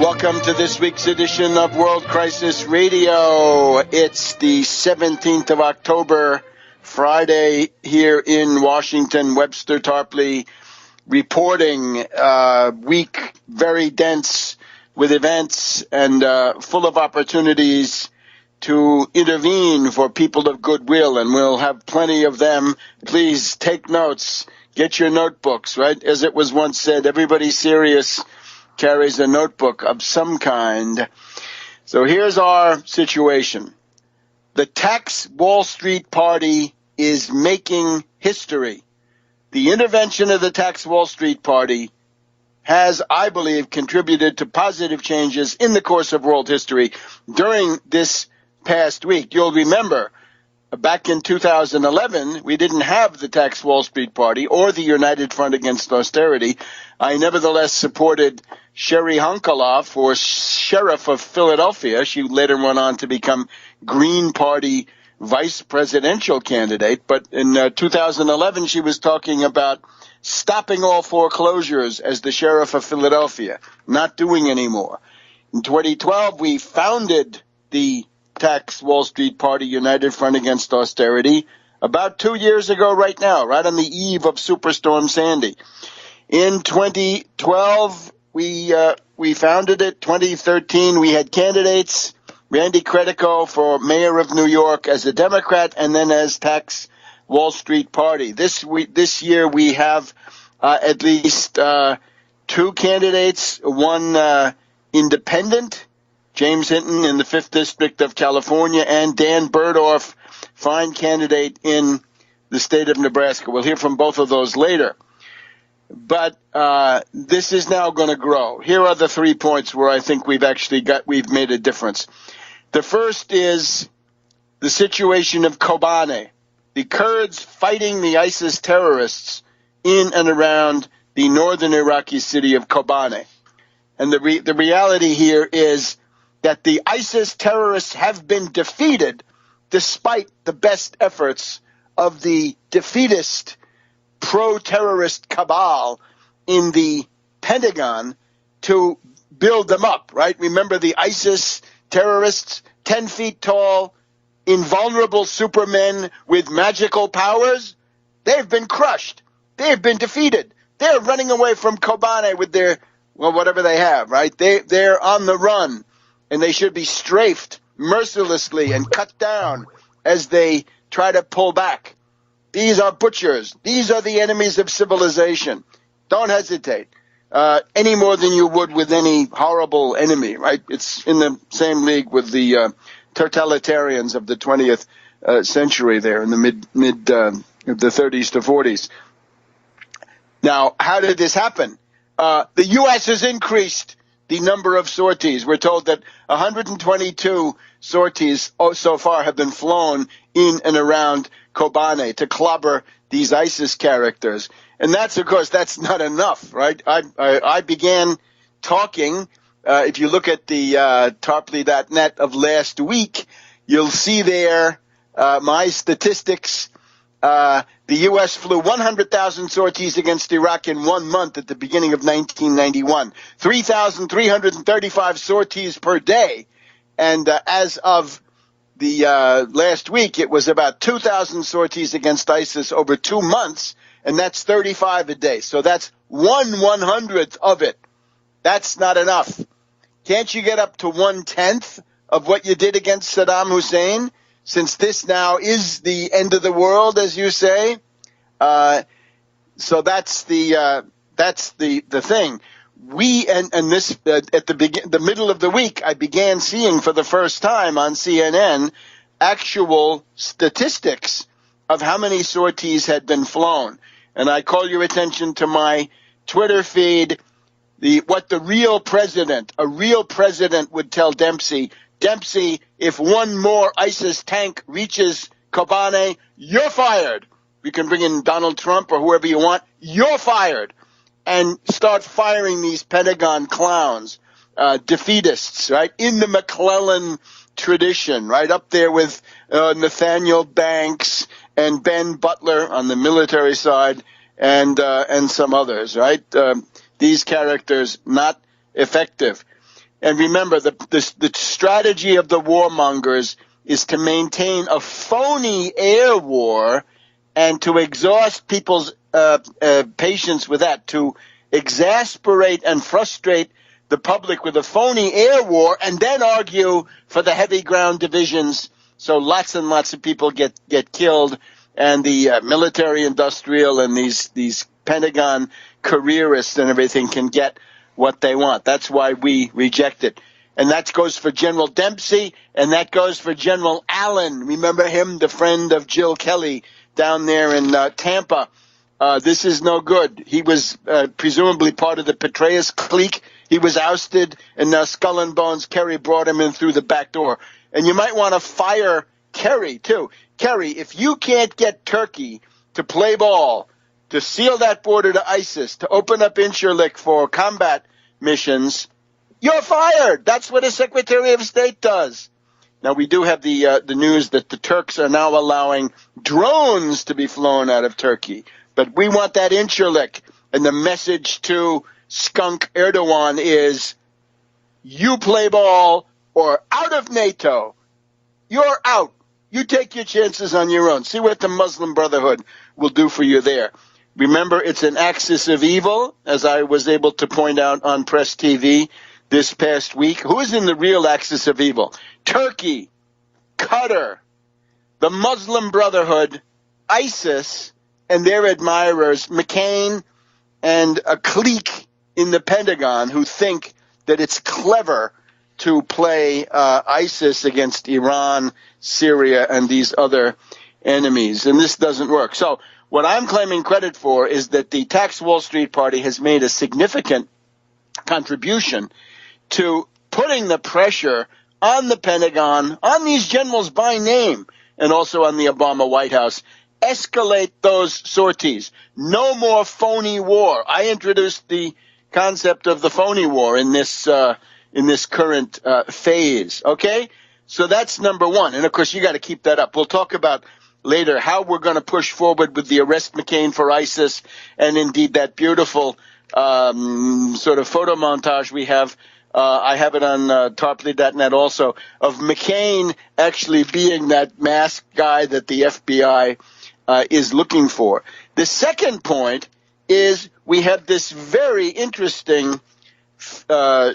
Welcome to this week's edition of World Crisis Radio. It's the 17th of October, Friday, here in Washington. Webster Tarpley reporting. Week very dense with events and full of opportunities to intervene for people of goodwill, and we'll have plenty of them. Please take notes. Get your notebooks, right? As it was once said, everybody serious carries a notebook of some kind. So here's our situation. The tax Wall Street Party is making history. The intervention of the tax Wall Street Party has, I believe, contributed to positive changes in the course of world history during this past week. You'll remember back in 2011, we didn't have the tax Wall Street Party or the United Front Against Austerity. I nevertheless supported Sherry Hunkeloff for sheriff of Philadelphia. She later went on to become Green Party vice presidential candidate. But in 2011, she was talking about stopping all foreclosures as the sheriff of Philadelphia, not doing anymore. In 2012, we founded the tax Wall Street Party, United Front Against Austerity, about 2 years ago right now, right on the eve of Superstorm Sandy. In 2012, we founded it. 2013, we had candidates, Randy Credico for mayor of New York as a Democrat and then as tax Wall Street Party. This year we have at least two candidates, one independent, James Hinton in the 5th District of California, and Dan Burdorf, fine candidate in the state of Nebraska. We'll hear from both of those later. But this is now going to grow. Here are the 3 points where I think we've made a difference. The first is the situation of Kobane, the Kurds fighting the ISIS terrorists in and around the northern Iraqi city of Kobane. And the reality here is that the ISIS terrorists have been defeated despite the best efforts of the defeatist pro-terrorist cabal in the Pentagon to build them up, right? Remember the ISIS terrorists, 10 feet tall, invulnerable supermen with magical powers? They've been crushed. They've been defeated. They're running away from Kobane with their, well, whatever they have, right? They're on the run, and they should be strafed mercilessly and cut down as they try to pull back. These are butchers. These are the enemies of civilization. Don't hesitate any more than you would with any horrible enemy, right? It's in the same league with the totalitarians of the 20th century there in the mid the 30s to 40s. Now, how did this happen? The U.S. has increased the number of sorties. We're told that 122 sorties so far have been flown in and around Kobane to clobber these ISIS characters. And that's, of course, that's not enough, right? I began talking, if you look at the Tarpley.net of last week, you'll see there my statistics. The U.S. flew 100,000 sorties against Iraq in 1 month at the beginning of 1991. 3,335 sorties per day. And as of the last week, it was about 2,000 sorties against ISIS over 2 months, and that's 35 a day. So that's 1/100th of it. That's not enough. Can't you get up to 1/10 of what you did against Saddam Hussein, since this now is the end of the world, as you say? So that's the thing. We and this at the middle of the week, I began seeing for the first time on CNN actual statistics of how many sorties had been flown. And I call your attention to my Twitter feed, what a real president would tell Dempsey. Dempsey, if one more ISIS tank reaches Kobane, you're fired. You can bring in Donald Trump or whoever you want. You're fired. And start firing these Pentagon clowns, defeatists, right? In the McClellan tradition, right up there with Nathaniel Banks and Ben Butler on the military side, and some others, right? These characters not effective. And remember, the strategy of the warmongers is to maintain a phony air war and to exhaust people's patience with that, to exasperate and frustrate the public with a phony air war, and then argue for the heavy ground divisions so lots and lots of people get killed, and the military industrial and these Pentagon careerists and everything can get what they want. That's why we reject it. And that goes for General Dempsey, and that goes for General Allen. Remember him, the friend of Jill Kelly down there in Tampa. This is no good. He was presumably part of the Petraeus clique. He was ousted, and now Skull and Bones Kerry brought him in through the back door. And you might want to fire Kerry, too. Kerry, if you can't get Turkey to play ball, to seal that border to ISIS, to open up Incirlik for combat missions, you're fired. That's what a Secretary of State does. Now, we do have the news that the Turks are now allowing drones to be flown out of Turkey. But we want that Incirlik. And the message to skunk Erdogan is, you play ball or out of NATO. You're out. You take your chances on your own. See what the Muslim Brotherhood will do for you there. Remember, it's an axis of evil, as I was able to point out on Press TV this past week. Who is in the real axis of evil? Turkey, Qatar, the Muslim Brotherhood, ISIS, and their admirers, McCain, and a clique in the Pentagon who think that it's clever to play ISIS against Iran, Syria, and these other enemies. And this doesn't work. So what I'm claiming credit for is that the Tax Wall Street Party has made a significant contribution to putting the pressure on the Pentagon, on these generals by name, and also on the Obama White House. Escalate those sorties. No more phony war. I introduced the concept of the phony war in this current phase. Okay, so that's number one, and of course you got to keep that up. We'll talk about later how we're going to push forward with the arrest McCain for ISIS, and indeed that beautiful sort of photo montage we have. I have it on Tarpley.net also, of McCain actually being that masked guy that the FBI is looking for. The second point is we have this very interesting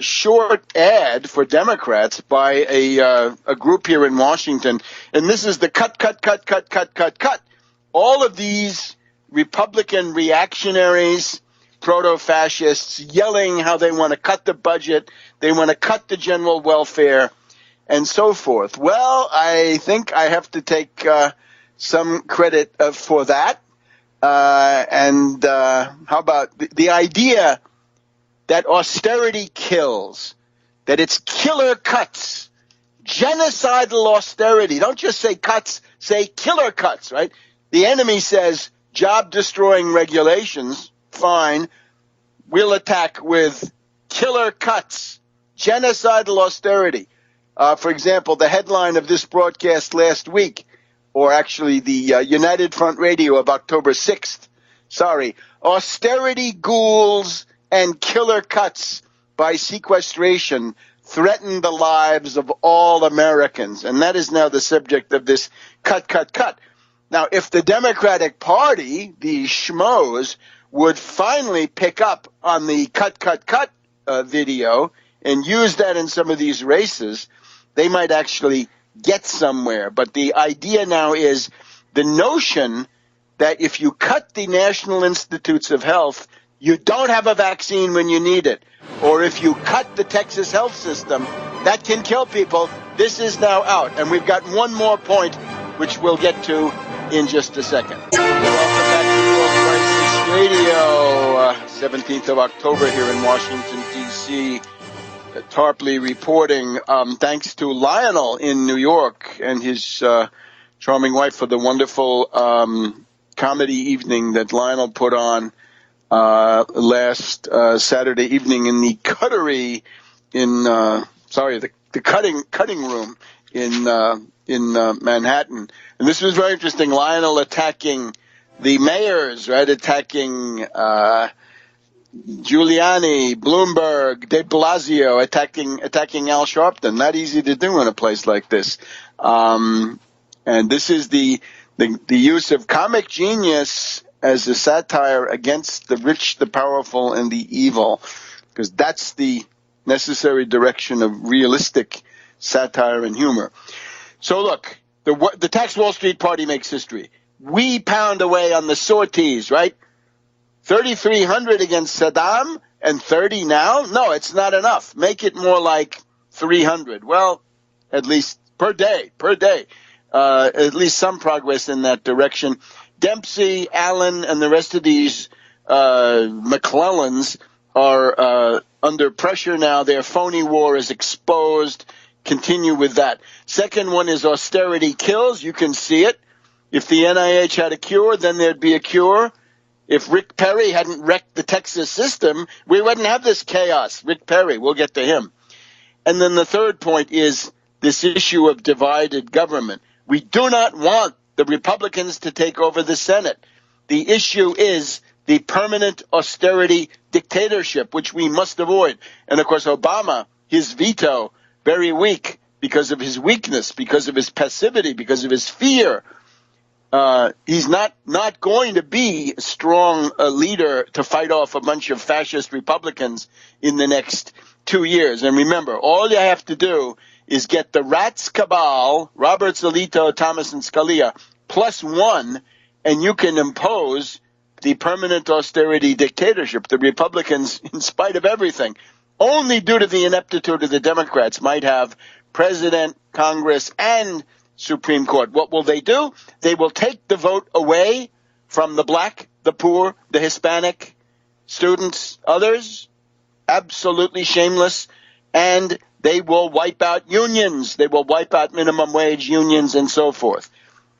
short ad for Democrats by a group here in Washington, and this is the cut. All of these Republican reactionaries, proto-fascists, yelling how they want to cut the budget, they want to cut the general welfare, and so forth. Well, I think I have to take some credit for that. And how about the idea that austerity kills, that it's killer cuts, genocidal austerity. Don't just say cuts, say killer cuts, right? The enemy says job-destroying regulations, fine. We'll attack with killer cuts, genocidal austerity. For example, the headline of this broadcast last week, or actually the United Front Radio of October 6th, austerity ghouls and killer cuts by sequestration threaten the lives of all Americans. And that is now the subject of this cut. Now, if the Democratic Party, the schmoes, would finally pick up on the cut video and use that in some of these races, they might actually get somewhere. But the idea now is the notion that if you cut the National Institutes of Health, you don't have a vaccine when you need it. Or if you cut the Texas health system, that can kill people. This is now out. And we've got one more point, which we'll get to in just a second. Welcome back to World Crisis Radio, 17th of October here in Washington, D.C. Tarpley reporting. Thanks to Lionel in New York and his charming wife for the wonderful comedy evening that Lionel put on last Saturday evening in the cuttery in the cutting room in Manhattan. And this was very interesting. Lionel attacking the mayors, right? Attacking Giuliani, Bloomberg, de Blasio attacking Al Sharpton. Not easy to do in a place like this. And this is the use of comic genius as a satire against the rich, the powerful, and the evil, because that's the necessary direction of realistic satire and humor. So look, the Tax Wall Street Party makes history. We pound away on the Sorties, right? 3,300 against Saddam and 30 now? No, it's not enough. Make it more like 300. Well, at least per day. At least some progress in that direction. Dempsey, Allen, and the rest of these McClellans are under pressure now. Their phony war is exposed. Continue with that. Second one is austerity kills. You can see it. If the NIH had a cure, then there'd be a cure. If Rick Perry hadn't wrecked the Texas system, we wouldn't have this chaos. Rick Perry, we'll get to him. And then the third point is this issue of divided government. We do not want the Republicans to take over the Senate. The issue is the permanent austerity dictatorship, which we must avoid. And, of course, Obama, his veto, very weak because of his weakness, because of his passivity, because of his fear. He's not going to be a strong leader to fight off a bunch of fascist Republicans in the next 2 years. And remember, all you have to do is get the Rats Cabal, Roberts, Alito, Thomas, and Scalia, +1, and you can impose the permanent austerity dictatorship. The Republicans, in spite of everything, only due to the ineptitude of the Democrats, might have president, Congress, and Supreme Court. What will they do? They will take the vote away from the black, the poor, the Hispanic, students, others, absolutely shameless, and they will wipe out unions. They will wipe out minimum wage unions and so forth.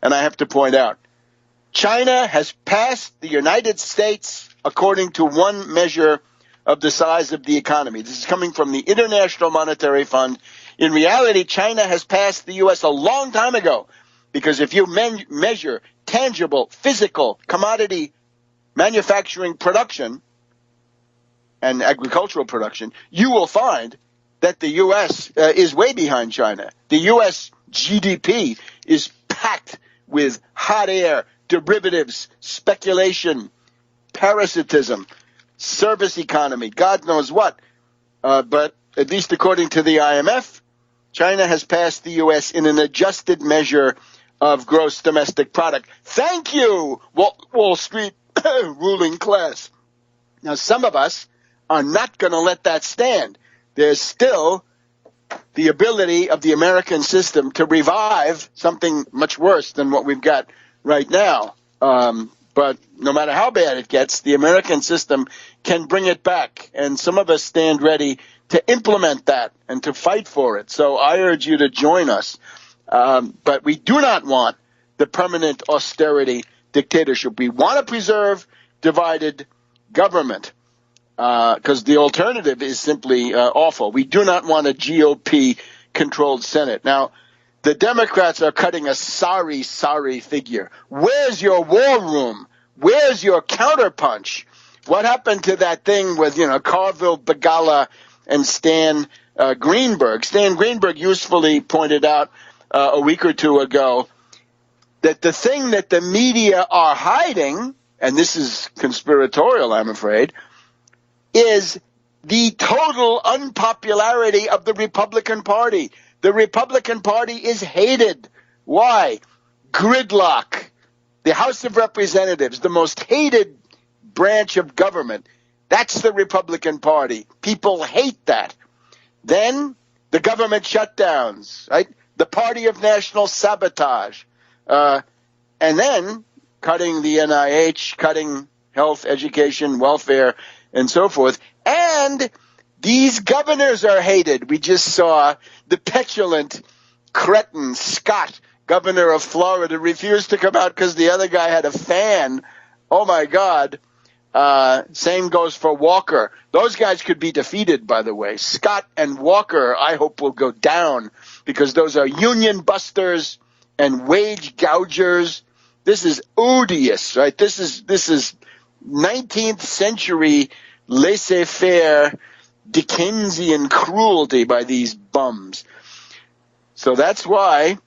And I have to point out, China has passed the United States according to one measure of the size of the economy. This is coming from the International Monetary Fund. In reality, China has passed the U.S. a long time ago, because if you measure tangible, physical, commodity manufacturing production and agricultural production, you will find that the U.S. is way behind China. The U.S. GDP is packed with hot air, derivatives, speculation, parasitism, service economy, God knows what. But at least according to the IMF, China has passed the U.S. in an adjusted measure of gross domestic product. Thank you, Wall Street ruling class. Now, some of us are not going to let that stand. There's still the ability of the American system to revive something much worse than what we've got right now. But no matter how bad it gets, the American system can bring it back. And some of us stand ready to implement that and to fight for it. So I urge you to join us. But we do not want the permanent austerity dictatorship. We want to preserve divided government because the alternative is simply awful. We do not want a GOP-controlled Senate. Now, the Democrats are cutting a sorry figure. Where's your war room? Where's your counterpunch? What happened to that thing with, Carville, Begala, and Stan Greenberg? Stan Greenberg usefully pointed out a week or two ago that the thing that the media are hiding, and this is conspiratorial, I'm afraid, is the total unpopularity of the Republican Party. The Republican Party is hated. Why? Gridlock. The House of Representatives, the most hated branch of government, that's the Republican Party. People hate that. Then the government shutdowns, right? The party of national sabotage. And then cutting the NIH, cutting health, education, welfare, and so forth. And these governors are hated. We just saw the petulant cretin Scott, governor of Florida, refused to come out because the other guy had a fan. Oh, my God. Same goes for Walker. Those guys could be defeated, by the way. Scott and Walker, I hope, will go down because those are union busters and wage gougers. This is odious, right? This is 19th century laissez-faire Dickensian cruelty by these bums. So that's why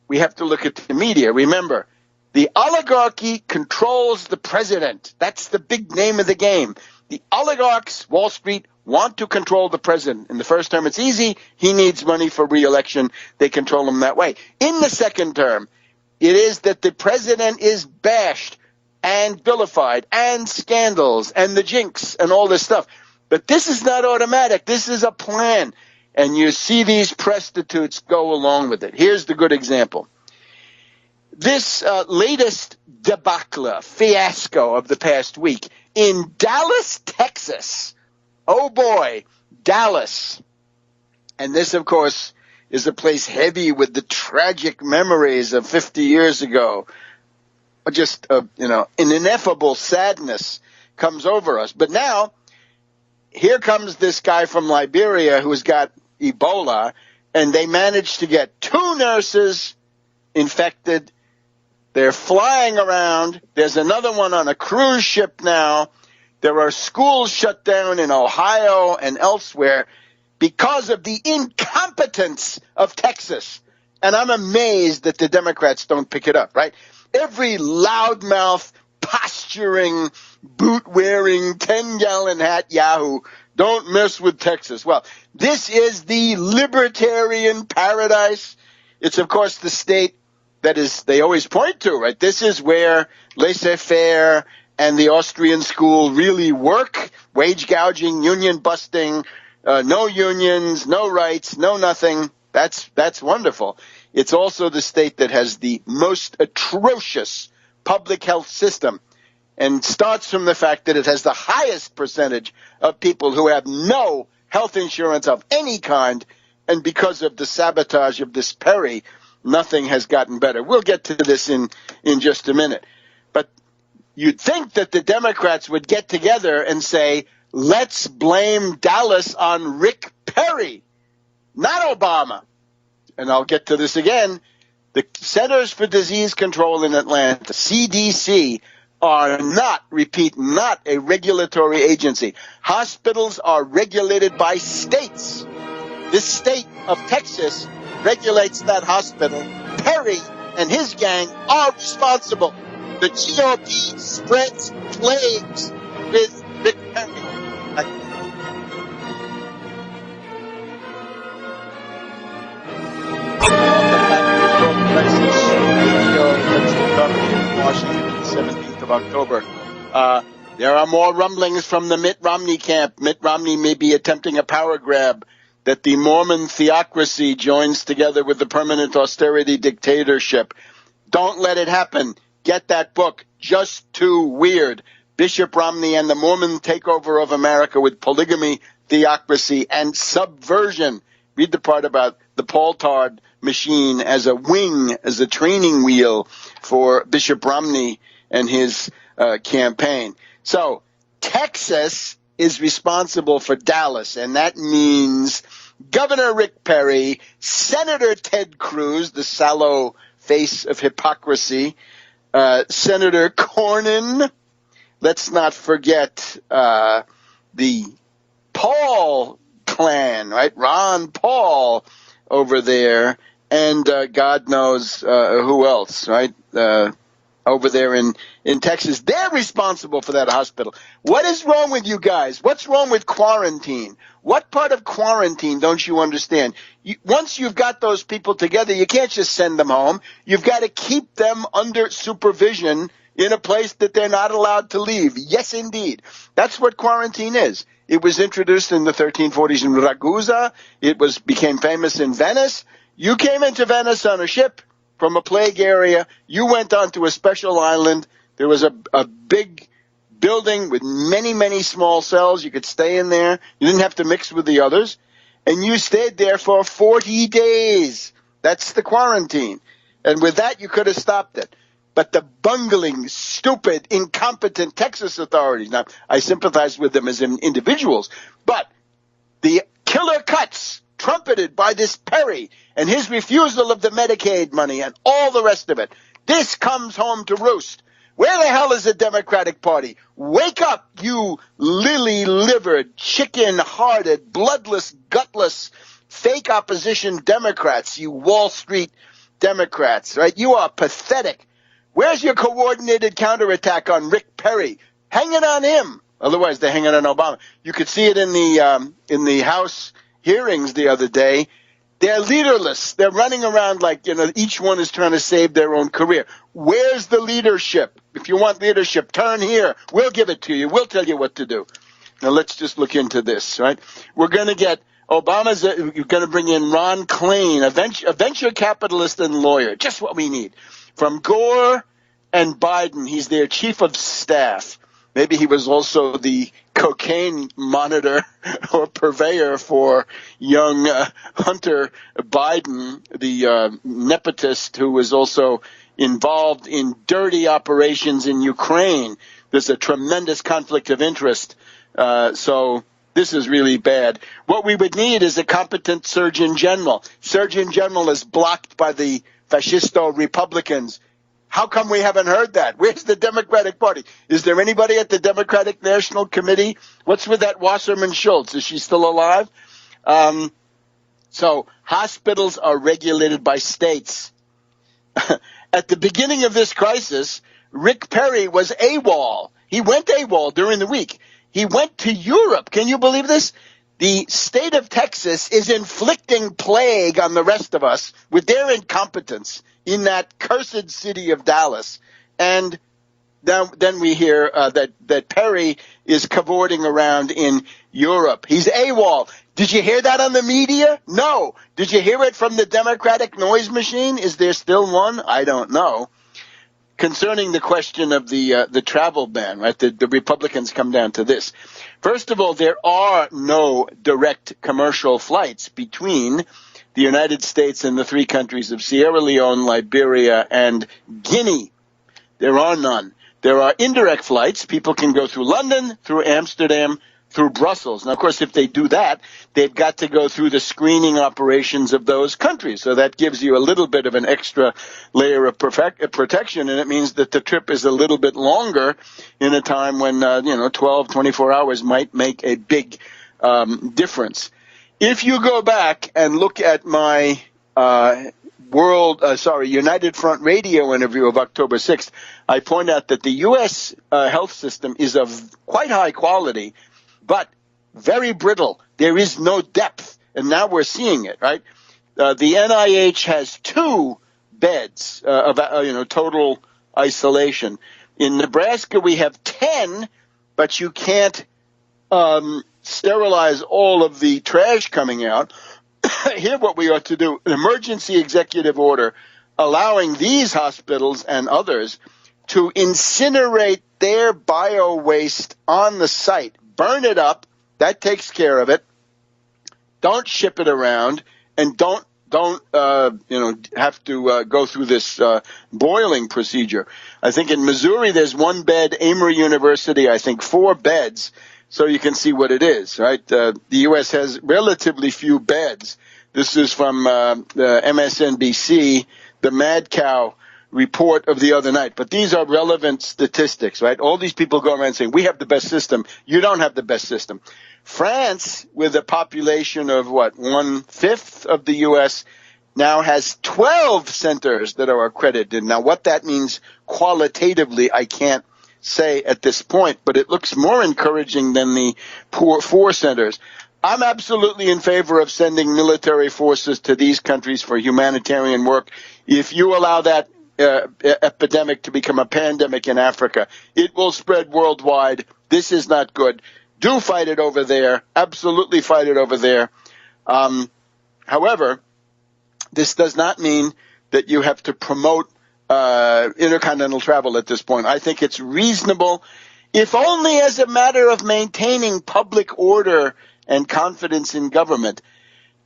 we have to look at the media. Remember, the oligarchy controls the president. That's the big name of the game. The oligarchs, Wall Street, want to control the president. In the first term, it's easy. He needs money for re-election. They control him that way. In the second term, it is that the president is bashed and vilified and scandals and the jinx and all this stuff. But this is not automatic. This is a plan. And you see these prostitutes go along with it. Here's the good example. This latest debacle, fiasco of the past week in Dallas, Texas. Oh boy, Dallas. And this, of course, is a place heavy with the tragic memories of 50 years ago. Just, an ineffable sadness comes over us. But now, here comes this guy from Liberia who's got Ebola, and they managed to get 2 nurses infected. They're flying around. There's another one on a cruise ship now. There are schools shut down in Ohio and elsewhere because of the incompetence of Texas. And I'm amazed that the Democrats don't pick it up, right? Every loudmouth, posturing, boot-wearing, 10-gallon hat yahoo, don't mess with Texas. Well, this is the libertarian paradise. It's, of course, the state that is, they always point to, right? This is where laissez-faire and the Austrian school really work. Wage gouging, union busting, no unions, no rights, no nothing. That's wonderful. It's also the state that has the most atrocious public health system, and starts from the fact that it has the highest percentage of people who have no health insurance of any kind, and because of the sabotage of this Perry, nothing has gotten better. We'll get to this in just a minute. But you'd think that the Democrats would get together and say, let's blame Dallas on Rick Perry, not Obama. And I'll get to this again. The Centers for Disease Control in Atlanta, CDC, are not a regulatory agency. Hospitals are regulated by states. This state of Texas regulates that hospital. Perry and his gang are responsible. The GOP spreads plagues with Rick Perry. Washington, the 17th of October. There are more rumblings from the Mitt Romney camp. Mitt Romney may be attempting a power grab, that the Mormon theocracy joins together with the permanent austerity dictatorship. Don't let it happen. Get that book, Just Too Weird. Bishop Romney and the Mormon takeover of America with polygamy, theocracy, and subversion. Read the part about the Paul Tard machine as a wing, as a training wheel for Bishop Romney and his campaign. So Texas is responsible for Dallas, and that means Governor Rick Perry, Senator Ted Cruz, the sallow face of hypocrisy, Senator Cornyn. Let's not forget the Paul clan, right? Ron Paul over there, and God knows who else, right? Over there in Texas. They're responsible for that hospital. What is wrong with you guys? What's wrong with quarantine? What part of quarantine don't you understand? Once you've got those people together, you can't just send them home. You've got to keep them under supervision in a place that they're not allowed to leave. Yes, indeed. That's what quarantine is. It was introduced in the 1340s in Ragusa. It became famous in Venice. You came into Venice on a ship from a plague area. You went onto a special island. There was a big building with many, many small cells. You could stay in there. You didn't have to mix with the others. And you stayed there for 40 days. That's the quarantine. And with that, you could have stopped it. But the bungling, stupid, incompetent Texas authorities, now I sympathize with them as individuals, but the killer cuts trumpeted by this Perry and his refusal of the Medicaid money and all the rest of it, this comes home to roost. Where the hell is the Democratic Party? Wake up, you lily-livered, chicken-hearted, bloodless, gutless, fake opposition Democrats, you Wall Street Democrats, right? You are pathetic. Where's your coordinated counterattack on Rick Perry? Hang it on him. Otherwise, they're hanging on Obama. You could see it in the House hearings the other day. They're leaderless. They're running around like, each one is trying to save their own career. Where's the leadership? If you want leadership, turn here. We'll give it to you. We'll tell you what to do. Now, let's just look into this, right? We're going to get Obama's going to bring in Ron Klain, a venture capitalist and lawyer, just what we need. From Gore and Biden, he's their chief of staff. Maybe he was also the cocaine monitor or purveyor for young Hunter Biden, the nepotist who was also involved in dirty operations in Ukraine. There's a tremendous conflict of interest. So this is really bad. What we would need is a competent Surgeon General. Surgeon General is blocked by the fascisto Republicans. How come we haven't heard that? Where's the Democratic Party? Is there anybody at the Democratic National Committee? What's with that Wasserman Schultz? Is she still alive? So hospitals are regulated by states. At the beginning of this crisis, Rick Perry was AWOL. He went AWOL during the week. He went to Europe. Can you believe this? The state of Texas is inflicting plague on the rest of us with their incompetence in that cursed city of Dallas. And then we hear that Perry is cavorting around in Europe. He's AWOL. Did you hear that on the media? No. Did you hear it from the Democratic noise machine? Is there still one? I don't know. Concerning the question of the travel ban, right? The Republicans come down to this. First of all, there are no direct commercial flights between the United States and the three countries of Sierra Leone, Liberia, and Guinea. There are none. There are indirect flights. People can go through London, through Amsterdam, through Brussels. Now, of course, if they do that, they've got to go through the screening operations of those countries. So that gives you a little bit of an extra layer of protection, and it means that the trip is a little bit longer in a time when, 12, 24 hours might make a big difference. If you go back and look at my United Front radio interview of October 6th, I point out that the U.S. Health system is of quite high quality, but very brittle. There is no depth, and now we're seeing it, right? The NIH has 2 beds of total isolation. In Nebraska, we have 10, but you can't sterilize all of the trash coming out. Here what we ought to do, an emergency executive order allowing these hospitals and others to incinerate their bio-waste on the site. Burn it up. That takes care of it. Don't ship it around, and don't have to go through this boiling procedure. I think in Missouri there's 1 bed, Amory University, I think 4 beds. So you can see what it is, right? The U.S. has relatively few beds. This is from the MSNBC, the Mad Cow report of the other night. But these are relevant statistics, right? All these people go around saying, we have the best system. You don't have the best system. France, with a population of, 1/5 of the U.S., now has 12 centers that are accredited. Now, what that means qualitatively, I can't say at this point, but it looks more encouraging than the poor 4 centers. I'm absolutely in favor of sending military forces to these countries for humanitarian work. If you allow that epidemic to become a pandemic in Africa, it will spread worldwide. This is not good. Do fight it over there. Absolutely fight it over there. However, this does not mean that you have to promote intercontinental travel at this point. I think it's reasonable, if only as a matter of maintaining public order and confidence in government,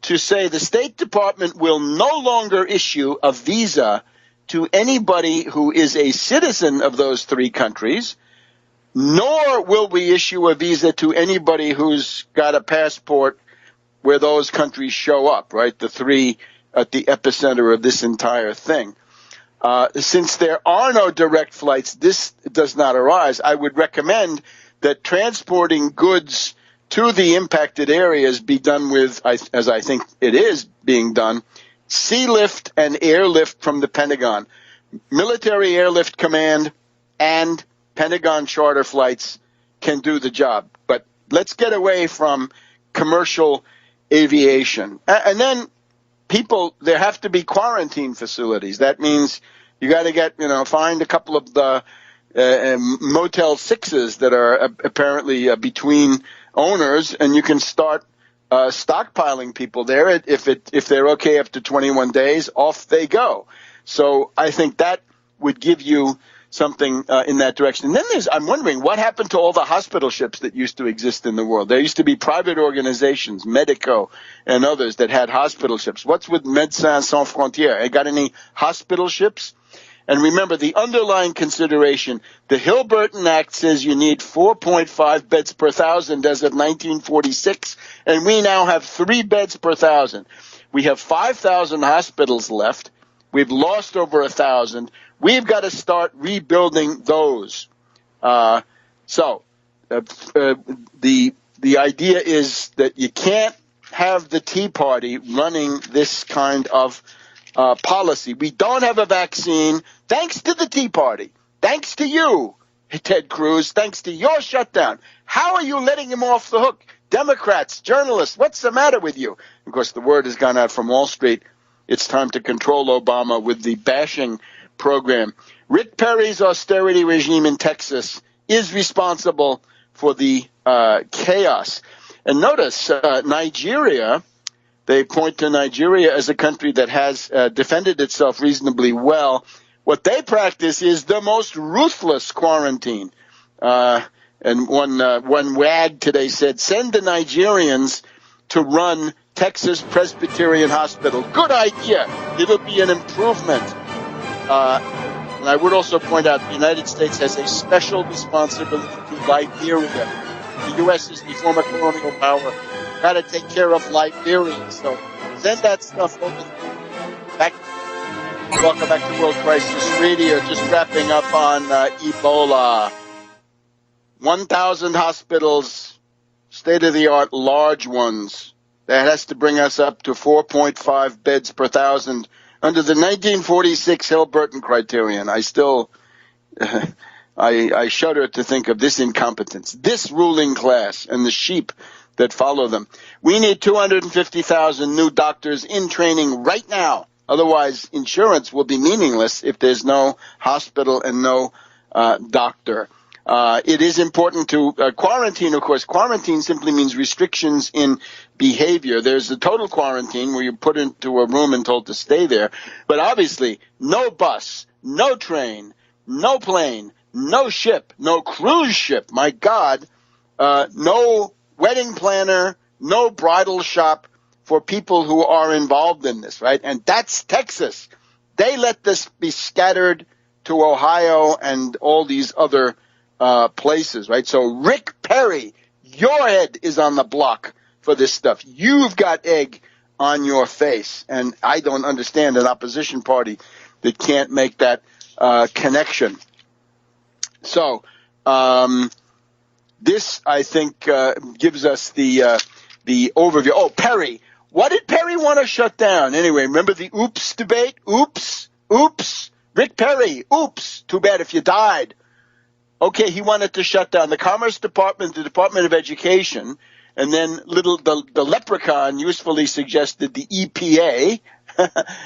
to say the State Department will no longer issue a visa to anybody who is a citizen of those 3 countries, nor will we issue a visa to anybody who's got a passport where those countries show up, right? The 3 at the epicenter of this entire thing. Since there are no direct flights, this does not arise. I would recommend that transporting goods to the impacted areas be done with, as I think it is being done, sea lift and airlift from the Pentagon. Military Airlift Command and Pentagon charter flights can do the job. But let's get away from commercial aviation. And then there have to be quarantine facilities. That means you got to find a couple of the Motel 6s that are apparently between owners, and you can start stockpiling people there. If they're okay after 21 days, off they go. So I think that would give you something in that direction. And then I'm wondering what happened to all the hospital ships that used to exist in the world. There used to be private organizations, Medico and others, that had hospital ships. What's with Médecins Sans Frontières? Got any hospital ships? And remember, the underlying consideration, the Hill-Burton Act says you need 4.5 beds per thousand as of 1946, and we now have 3 beds per thousand. We have 5,000 hospitals left. We've lost over 1,000. We've got to start rebuilding those. The idea is that you can't have the Tea Party running this kind of policy. We don't have a vaccine, thanks to the Tea Party, thanks to you, Ted Cruz, thanks to your shutdown. How are you letting him off the hook? Democrats, journalists, what's the matter with you? Of course, the word has gone out from Wall Street. It's time to control Obama with the bashing program. Rick Perry's austerity regime in Texas is responsible for the chaos. And notice Nigeria, they point to Nigeria as a country that has defended itself reasonably well. What they practice is the most ruthless quarantine. And one wag today said, send the Nigerians to run Texas Presbyterian Hospital. Good idea. It'll be an improvement. And I would also point out the United States has a special responsibility to Liberia. The U.S. is the former colonial power. Got to take care of Liberia. So send that stuff over. Welcome back to World Crisis Radio. Just wrapping up on Ebola. 1,000 hospitals, state-of-the-art, large ones. That has to bring us up to 4.5 beds per thousand under the 1946 Hill-Burton criterion. I still, I shudder to think of this incompetence, this ruling class and the sheep that follow them. We need 250,000 new doctors in training right now. Otherwise, insurance will be meaningless if there's no hospital and no doctor. It is important to quarantine, of course. Quarantine simply means restrictions in behavior. There's the total quarantine where you're put into a room and told to stay there. But obviously, no bus, no train, no plane, no ship, no cruise ship, my God, no wedding planner, no bridal shop for people who are involved in this, right? And that's Texas. They let this be scattered to Ohio and all these other places, right? So Rick Perry, your head is on the block for this stuff. You've got egg on your face, and I don't understand an opposition party that can't make that connection. So this, I think, gives us the overview. Oh, Perry. What did Perry want to shut down? Anyway, remember the oops debate? Oops. Rick Perry, oops. Too bad if you died. Okay, he wanted to shut down the Commerce Department, the Department of Education, and then the leprechaun usefully suggested the EPA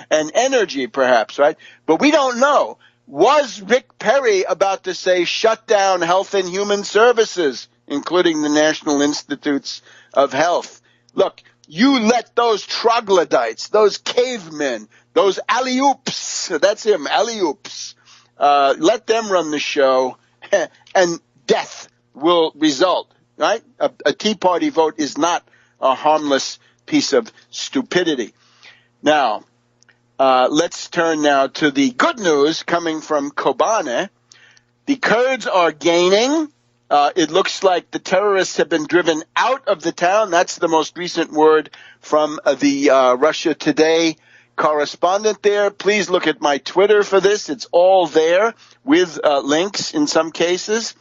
and energy, perhaps, right? But we don't know. Was Rick Perry about to say shut down Health and Human Services, including the National Institutes of Health? Look, you let those troglodytes, those cavemen, those alley-oops, that's him, alley-oops, let them run the show, and death will result, right? A Tea Party vote is not a harmless piece of stupidity. Now, let's turn now to the good news coming from Kobane. The Kurds are gaining. It looks like the terrorists have been driven out of the town. That's the most recent word from the Russia Today. correspondent there. Please look at my Twitter for this. It's all there with links in some cases.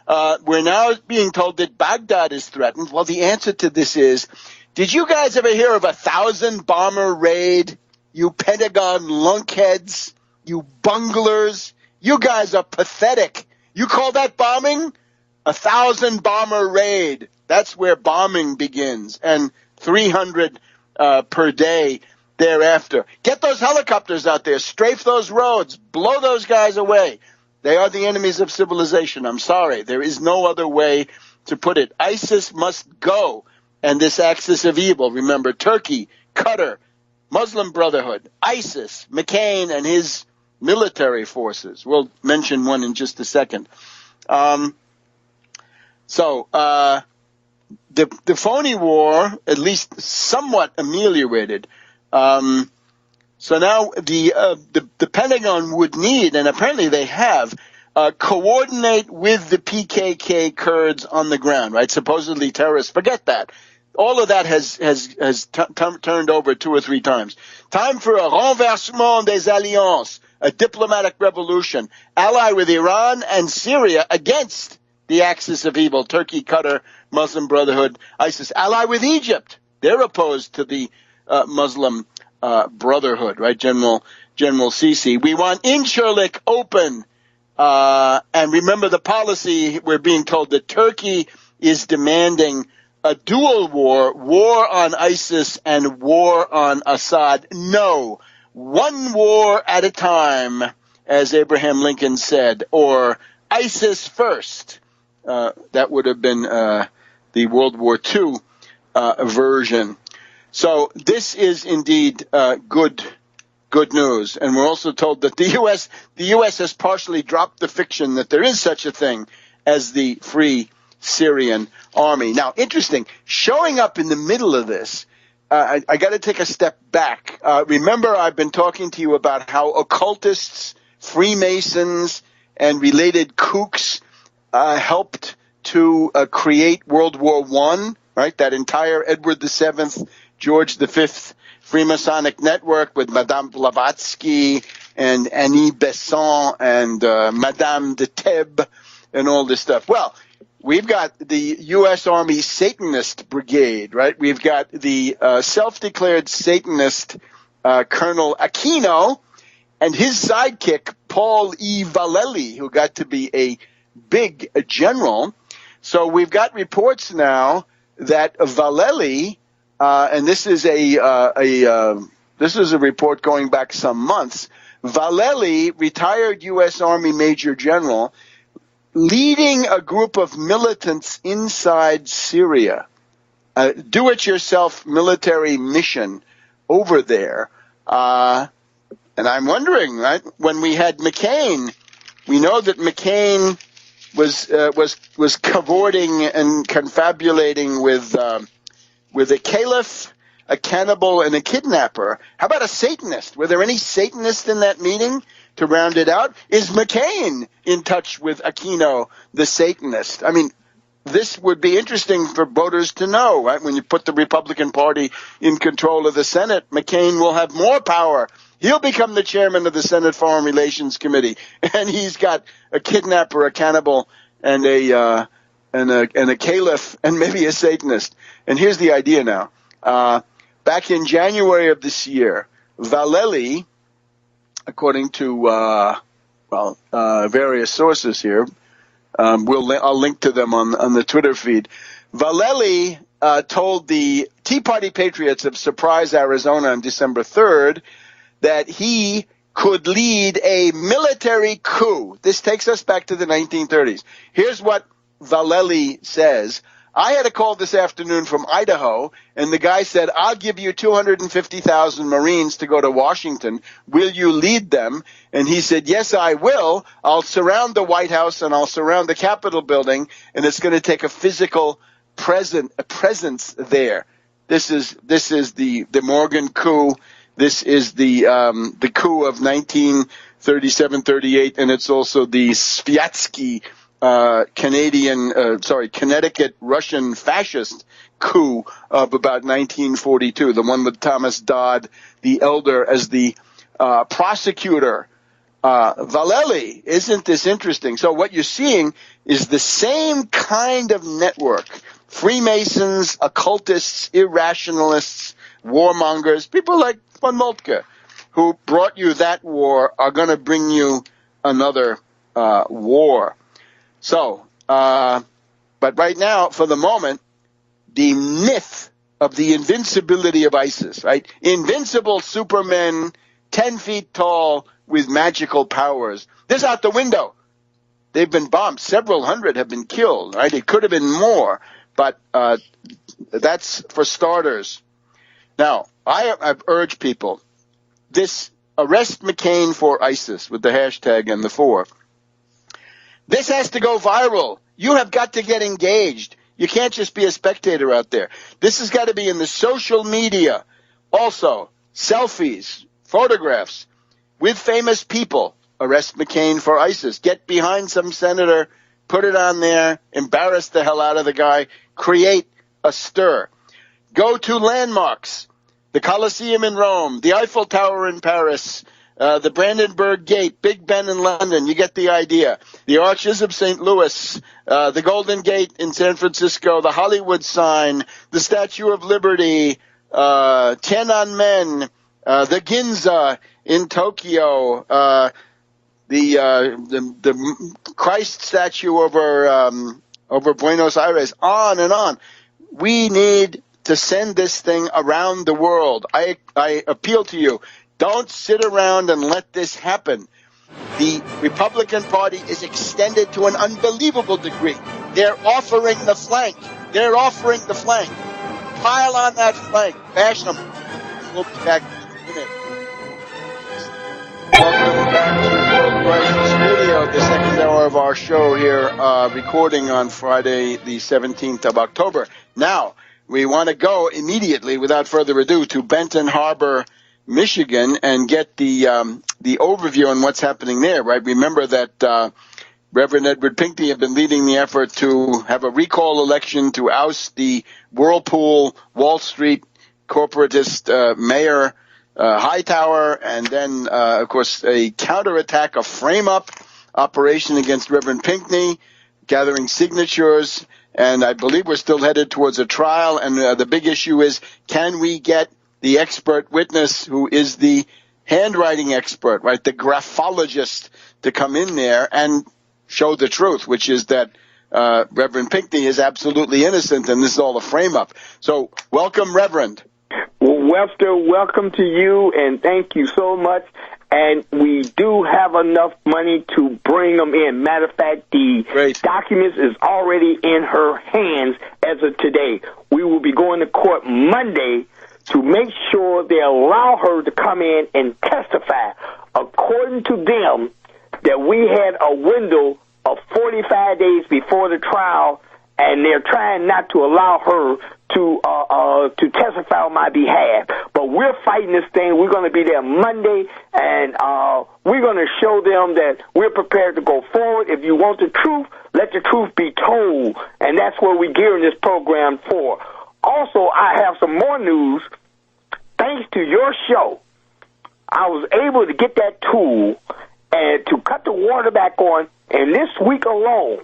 We're now being told that Baghdad is threatened. Well, the answer to this is, did you guys ever hear of a 1,000-bomber raid? You Pentagon lunkheads, you bunglers, you guys are pathetic. You call that bombing? 1,000-bomber raid. That's where bombing begins, and 300 per day thereafter. Get those helicopters out there, strafe those roads, blow those guys away. They are the enemies of civilization. I'm sorry. There is no other way to put it. ISIS must go. And this axis of evil, remember, Turkey, Qatar, Muslim Brotherhood, ISIS, McCain and his military forces. We'll mention one in just a second. The phony war, at least somewhat ameliorated. So now the Pentagon would need, and apparently they have, coordinate with the PKK Kurds on the ground, right? Supposedly terrorists. Forget that. All of that has turned over 2 or 3 times. Time for a renversement des alliances, a diplomatic revolution. Ally with Iran and Syria against the axis of evil, Turkey, Qatar, Muslim Brotherhood, ISIS. Ally with Egypt. They're opposed to the Muslim Brotherhood, right? General Sisi. We want Incirlik open. And remember the policy, we're being told that Turkey is demanding a dual war on ISIS and war on Assad. No, one war at a time, as Abraham Lincoln said, or ISIS first. That would have been the World War II version. So this is indeed good news. And we're also told that the U.S. has partially dropped the fiction that there is such a thing as the Free Syrian Army. Now, interesting, showing up in the middle of this, I got to take a step back. Remember, I've been talking to you about how occultists, Freemasons, and related kooks helped to create World War I, right? That entire Edward VII, George V Freemasonic network with Madame Blavatsky and Annie Besant and Madame de Thèbes and all this stuff. Well, we've got the U.S. Army Satanist Brigade, right? We've got the self-declared Satanist Colonel Aquino and his sidekick, Paul E. Vallely, who got to be a big general. So we've got reports now that Vallely, and this is a report going back some months, Vallely, retired U.S. Army Major General, leading a group of militants inside Syria, do-it-yourself military mission over there. And I'm wondering, right, when we had McCain, we know that McCain was cavorting and confabulating with a caliph, a cannibal, and a kidnapper. How about a Satanist? Were there any Satanists in that meeting? To round it out, is McCain in touch with Aquino, the Satanist? I mean, this would be interesting for voters to know, right? When you put the Republican Party in control of the Senate, McCain will have more power. He'll become the chairman of the Senate Foreign Relations Committee, and he's got a kidnapper, a cannibal, and a caliph, and maybe a Satanist. And here's the idea now. Back in January of this year, Vallely, according to various sources here, I'll link to them on the Twitter feed. Vallely told the Tea Party Patriots of Surprise, Arizona, on December 3rd that he could lead a military coup. This takes us back to the 1930s. Here's what Vallely says. I had a call this afternoon from Idaho, and the guy said, I'll give you 250,000 Marines to go to Washington. Will you lead them? And he said, yes, I will. I'll surround the White House and I'll surround the Capitol building, and it's going to take a physical presence there. This is the Morgan coup. This is the coup of 1937-38, and it's also the Sviatsky Connecticut Russian fascist coup of about 1942, the one with Thomas Dodd, the elder, as the prosecutor. Valelli, isn't this interesting? So what you're seeing is the same kind of network. Freemasons, occultists, irrationalists, warmongers, people like von Moltke, who brought you that war, are going to bring you another war. So, but right now, for the moment, the myth of the invincibility of ISIS, right? Invincible supermen, 10 feet tall, with magical powers. This out the window. They've been bombed. Several hundred have been killed, right? It could have been more, but that's for starters. Now, I've urged people, this arrest McCain for ISIS with the hashtag and the 4. This has to go viral. You have got to get engaged. You can't just be a spectator out there. This has got to be in the social media. Also, selfies, photographs with famous people. Arrest McCain for ISIS. Get behind some senator, put it on there, embarrass the hell out of the guy, create a stir. Go to landmarks, the Colosseum in Rome, the Eiffel Tower in Paris, the Brandenburg Gate, Big Ben in London. You get the idea. The Arches of St. Louis, the Golden Gate in San Francisco, the Hollywood sign, the Statue of Liberty, Tiananmen, the Ginza in Tokyo, the Christ statue over Buenos Aires, on and on. We need to send this thing around the world. I appeal to you. Don't sit around and let this happen. The Republican Party is extended to an unbelievable degree. They're offering the flank. Pile on that flank. Bash them. We'll be back in a minute. Welcome back to World Crisis Radio, the second hour of our show here, recording on Friday, the 17th of October. Now, we want to go immediately, without further ado, to Benton Harbor, Michigan, and get the overview on what's happening there, right? Remember that Reverend Edward Pinkney had been leading the effort to have a recall election to oust the Whirlpool Wall Street corporatist mayor Hightower, and then, of course, a counterattack, a frame-up operation against Reverend Pinkney, gathering signatures, and I believe we're still headed towards a trial, and the big issue is, can we get the expert witness who is the handwriting expert, right, the graphologist, to come in there and show the truth, which is that Reverend Pinkney is absolutely innocent, and this is all a frame-up. So, welcome, Reverend. Webster, welcome to you, and thank you so much. And we do have enough money to bring them in. Matter of fact, the documents is already in her hands as of today. We will be going to court Monday to make sure they allow her to come in and testify. According to them, that we had a window of 45 days before the trial, and they're trying not to allow her to testify on my behalf. But we're fighting this thing. We're going to be there Monday, and we're going to show them that we're prepared to go forward. If you want the truth, let the truth be told, and that's what we're gearing this program for. Also, I have some more news. Thanks to your show, I was able to get that tool and to cut the water back on, and this week alone,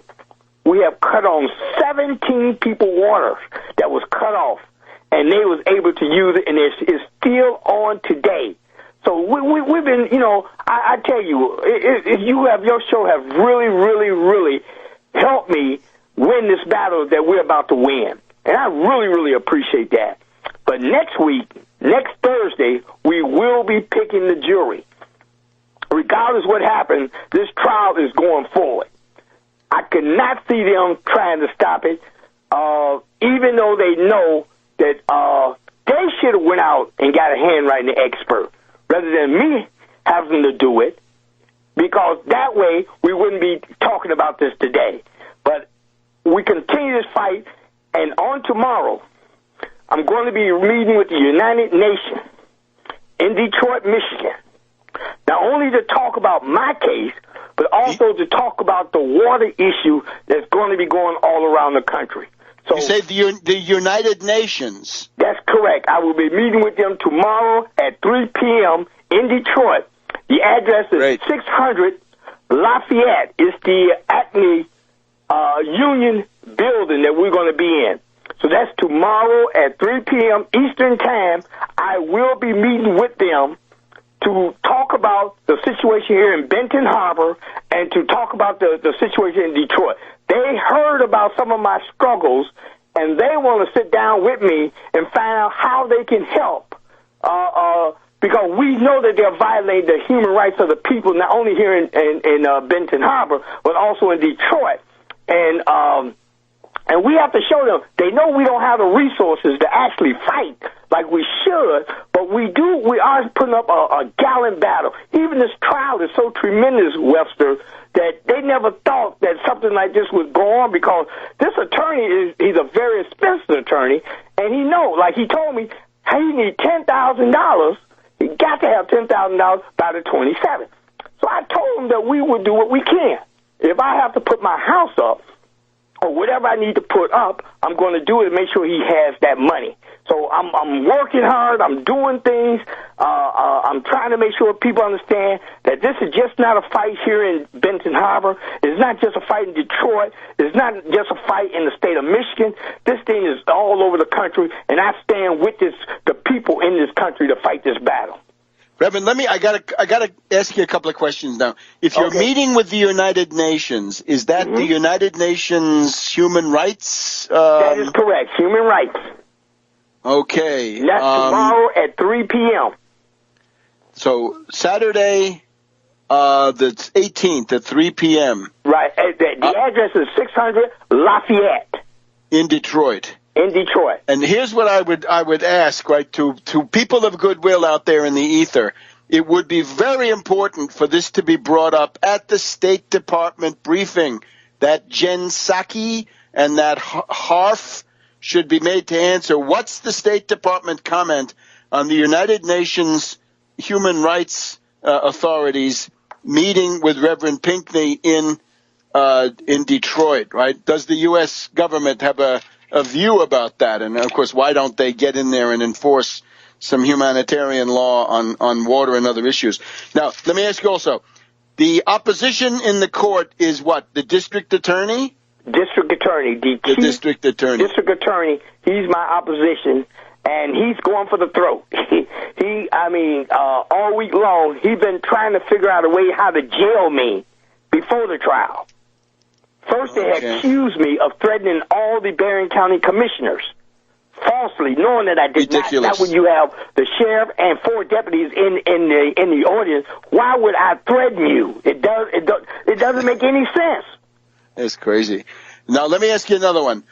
we have cut on 17 people water that was cut off, and they was able to use it, and it's still on today. So we've been, I tell you, you have your show have really, really, really helped me win this battle that we're about to win, and I really, really appreciate that. But next week, next Thursday, we will be picking the jury. Regardless of what happens, this trial is going forward. I could not see them trying to stop it, even though they know that they should have went out and got a handwriting expert rather than me having to do it, because that way we wouldn't be talking about this today. But we continue this fight, and on tomorrow, I'm going to be meeting with the United Nations in Detroit, Michigan, not only to talk about my case, but also to talk about the water issue that's going to be going all around the country. So, you say the United Nations. That's correct. I will be meeting with them tomorrow at 3 p.m. in Detroit. The address is 600 Lafayette. It's the Acme Union building that we're going to be in. So that's tomorrow at 3 p.m. Eastern Time. I will be meeting with them to talk about the situation here in Benton Harbor and to talk about the situation in Detroit. They heard about some of my struggles, and they want to sit down with me and find out how they can help. Because we know that they're violating the human rights of the people, not only here in Benton Harbor, but also in Detroit. And we have to show them. They know we don't have the resources to actually fight like we should, but we are putting up a gallant battle. Even this trial is so tremendous, Webster, that they never thought that something like this would go on, because this attorney he's a very expensive attorney, and he told me, hey, he needs $10,000. He got to have $10,000 by the 27th. So I told him that we would do what we can. If I have to put my house up, or whatever I need to put up, I'm going to do it and make sure he has that money. So I'm working hard. I'm doing things. I'm trying to make sure people understand that this is just not a fight here in Benton Harbor. It's not just a fight in Detroit. It's not just a fight in the state of Michigan. This thing is all over the country, and I stand with the people in this country to fight this battle. Reverend, I gotta ask you a couple of questions now. If you're meeting with the United Nations, is that the United Nations human rights? That is correct. Human rights. Okay. That's tomorrow at 3 p.m. So Saturday, the 18th at 3 p.m. Right. The address is 600 Lafayette. In Detroit. In Detroit. And here's what I would ask, right, to people of goodwill out there in the ether. It would be very important for this to be brought up at the State Department briefing. That Jen Psaki and that Harf should be made to answer. What's the State Department comment on the United Nations Human Rights Authorities meeting with Reverend Pinckney in Detroit, right? Does the U.S. government have a view about that? And, of course, why don't they get in there and enforce some humanitarian law on water and other issues? Now, let me ask you also, the opposition in the court is what, the district attorney? District attorney. The district attorney. District attorney, he's my opposition, and he's going for the throat. All week long, he's been trying to figure out a way how to jail me before the trial. First, they accused me of threatening all the Berrien County commissioners falsely, knowing that I did not. That when you have the sheriff and 4 deputies in the audience, why would I threaten you? It doesn't make any sense. That's crazy. Now, let me ask you another one.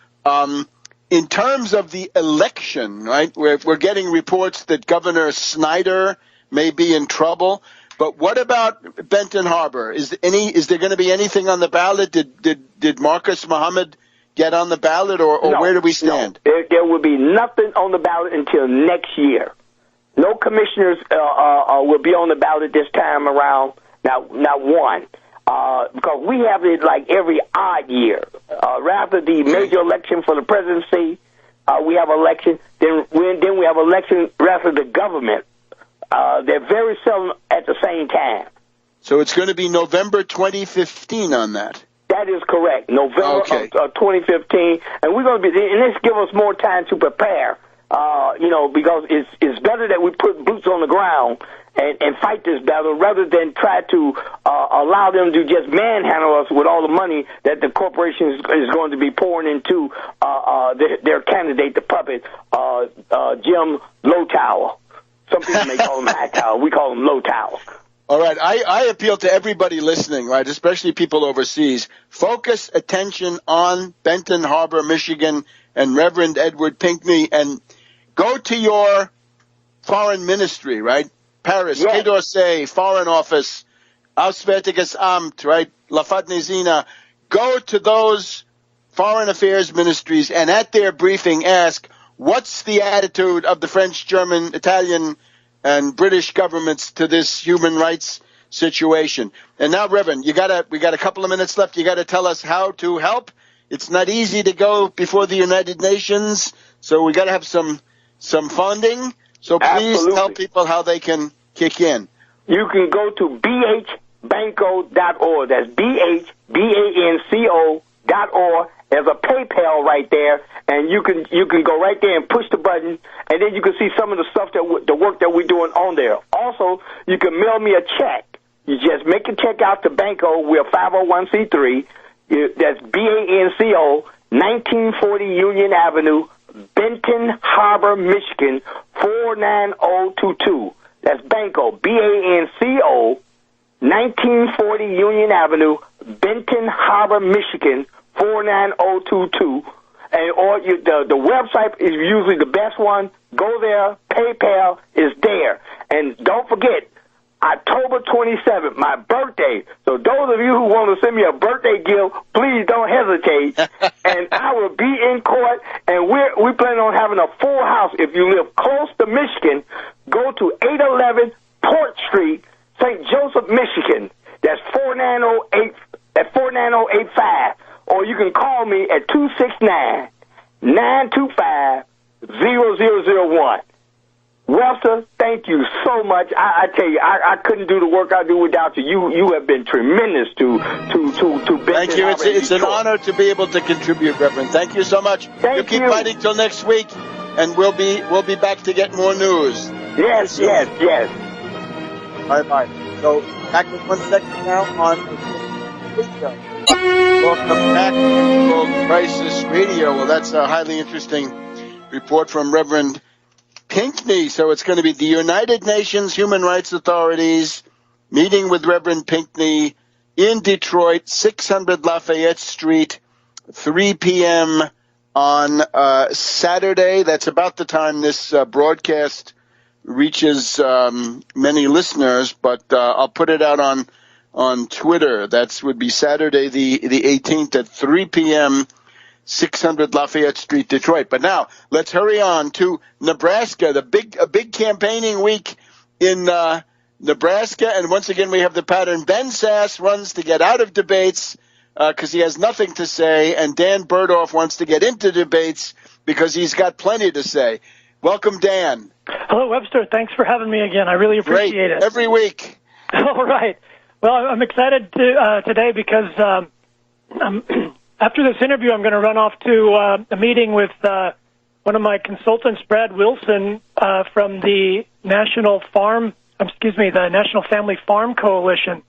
In terms of the election, right, we're getting reports that Governor Snyder may be in trouble. But what about Benton Harbor? Is there going to be anything on the ballot? Did Marcus Muhammad get on the ballot, or no, where do we stand? No. There will be nothing on the ballot until next year. No commissioners will be on the ballot this time around. Not one. Because we have it like every odd year. Rather the major election for the presidency, we have election. Then we have election rather the government. They're very seldom at the same time. So it's going to be November 2015 on that. That is correct. November of 2015, and we're going to be. And this give us more time to prepare. Because it's better that we put boots on the ground and fight this battle rather than try to allow them to just manhandle us with all the money that the corporation is going to be pouring into their candidate, the puppet, Jim Lowtower. Some people may call him Hightower. We call him Lowtower. All right. I appeal to everybody listening, right, especially people overseas. Focus attention on Benton Harbor, Michigan, and Reverend Edward Pinckney, and go to your foreign ministry, right? Paris, Quai d'Orsay, Foreign Office, Auswärtiges Amt, right? La Fatnezina. Go to those foreign affairs ministries and at their briefing ask, what's the attitude of the French, German, Italian, and British governments to this human rights situation? And now, Reverend, we got a couple of minutes left. You got to tell us how to help It's not easy to go before the United Nations, so we got to have some funding. So please tell people how they can kick in. You can go to bhbanco.org. That's bhbanco.org. There's a PayPal right there, and you can go right there and push the button, and then you can see some of the stuff the work that we're doing on there. Also, you can mail me a check. You just make a check out to Banco. We're 501c3. That's BANCO, 1940 Union Avenue, Benton Harbor, Michigan, 49022. That's Banco, BANCO, 1940 Union Avenue, Benton Harbor, Michigan, 49022. Or the website is usually the best one. Go there. PayPal is there. And don't forget, October 27th, my birthday. So those of you who want to send me a birthday gift, please don't hesitate. And I will be in court, and we plan on having a full house. If you live close to Michigan, go to 811 Port Street, St. Joseph, Michigan. That's 49085. Or you can call me at 269-925-0001. Webster, thank you so much. I tell you, I couldn't do the work I do without you. You have been tremendous to Thank you. It's an honor to be able to contribute, Reverend. Thank you so much. You keep fighting till next week, and we'll be back to get more news. Yes. Bye. So back with 1 second now on radio. Welcome back to World Crisis Radio. Well, that's a highly interesting report from Reverend Pinkney. So it's going to be the United Nations Human Rights Authorities meeting with Reverend Pinkney in Detroit, 600 Lafayette Street, 3 p.m. on Saturday. That's about the time this broadcast reaches many listeners, but I'll put it out on Twitter. That would be Saturday the 18th at 3 p.m., 600 Lafayette Street, Detroit. But now let's hurry on to Nebraska. A big campaigning week in Nebraska, and once again we have the pattern. Ben Sass runs to get out of debates because he has nothing to say, and Dan Berdoff wants to get into debates because he's got plenty to say. Welcome, Dan. Hello, Webster. Thanks for having me again. I really appreciate it. Every week. All right. Well, I'm excited today because after this interview, I'm going to run off to a meeting with one of my consultants, Brad Wilson, from the National Family Farm Coalition.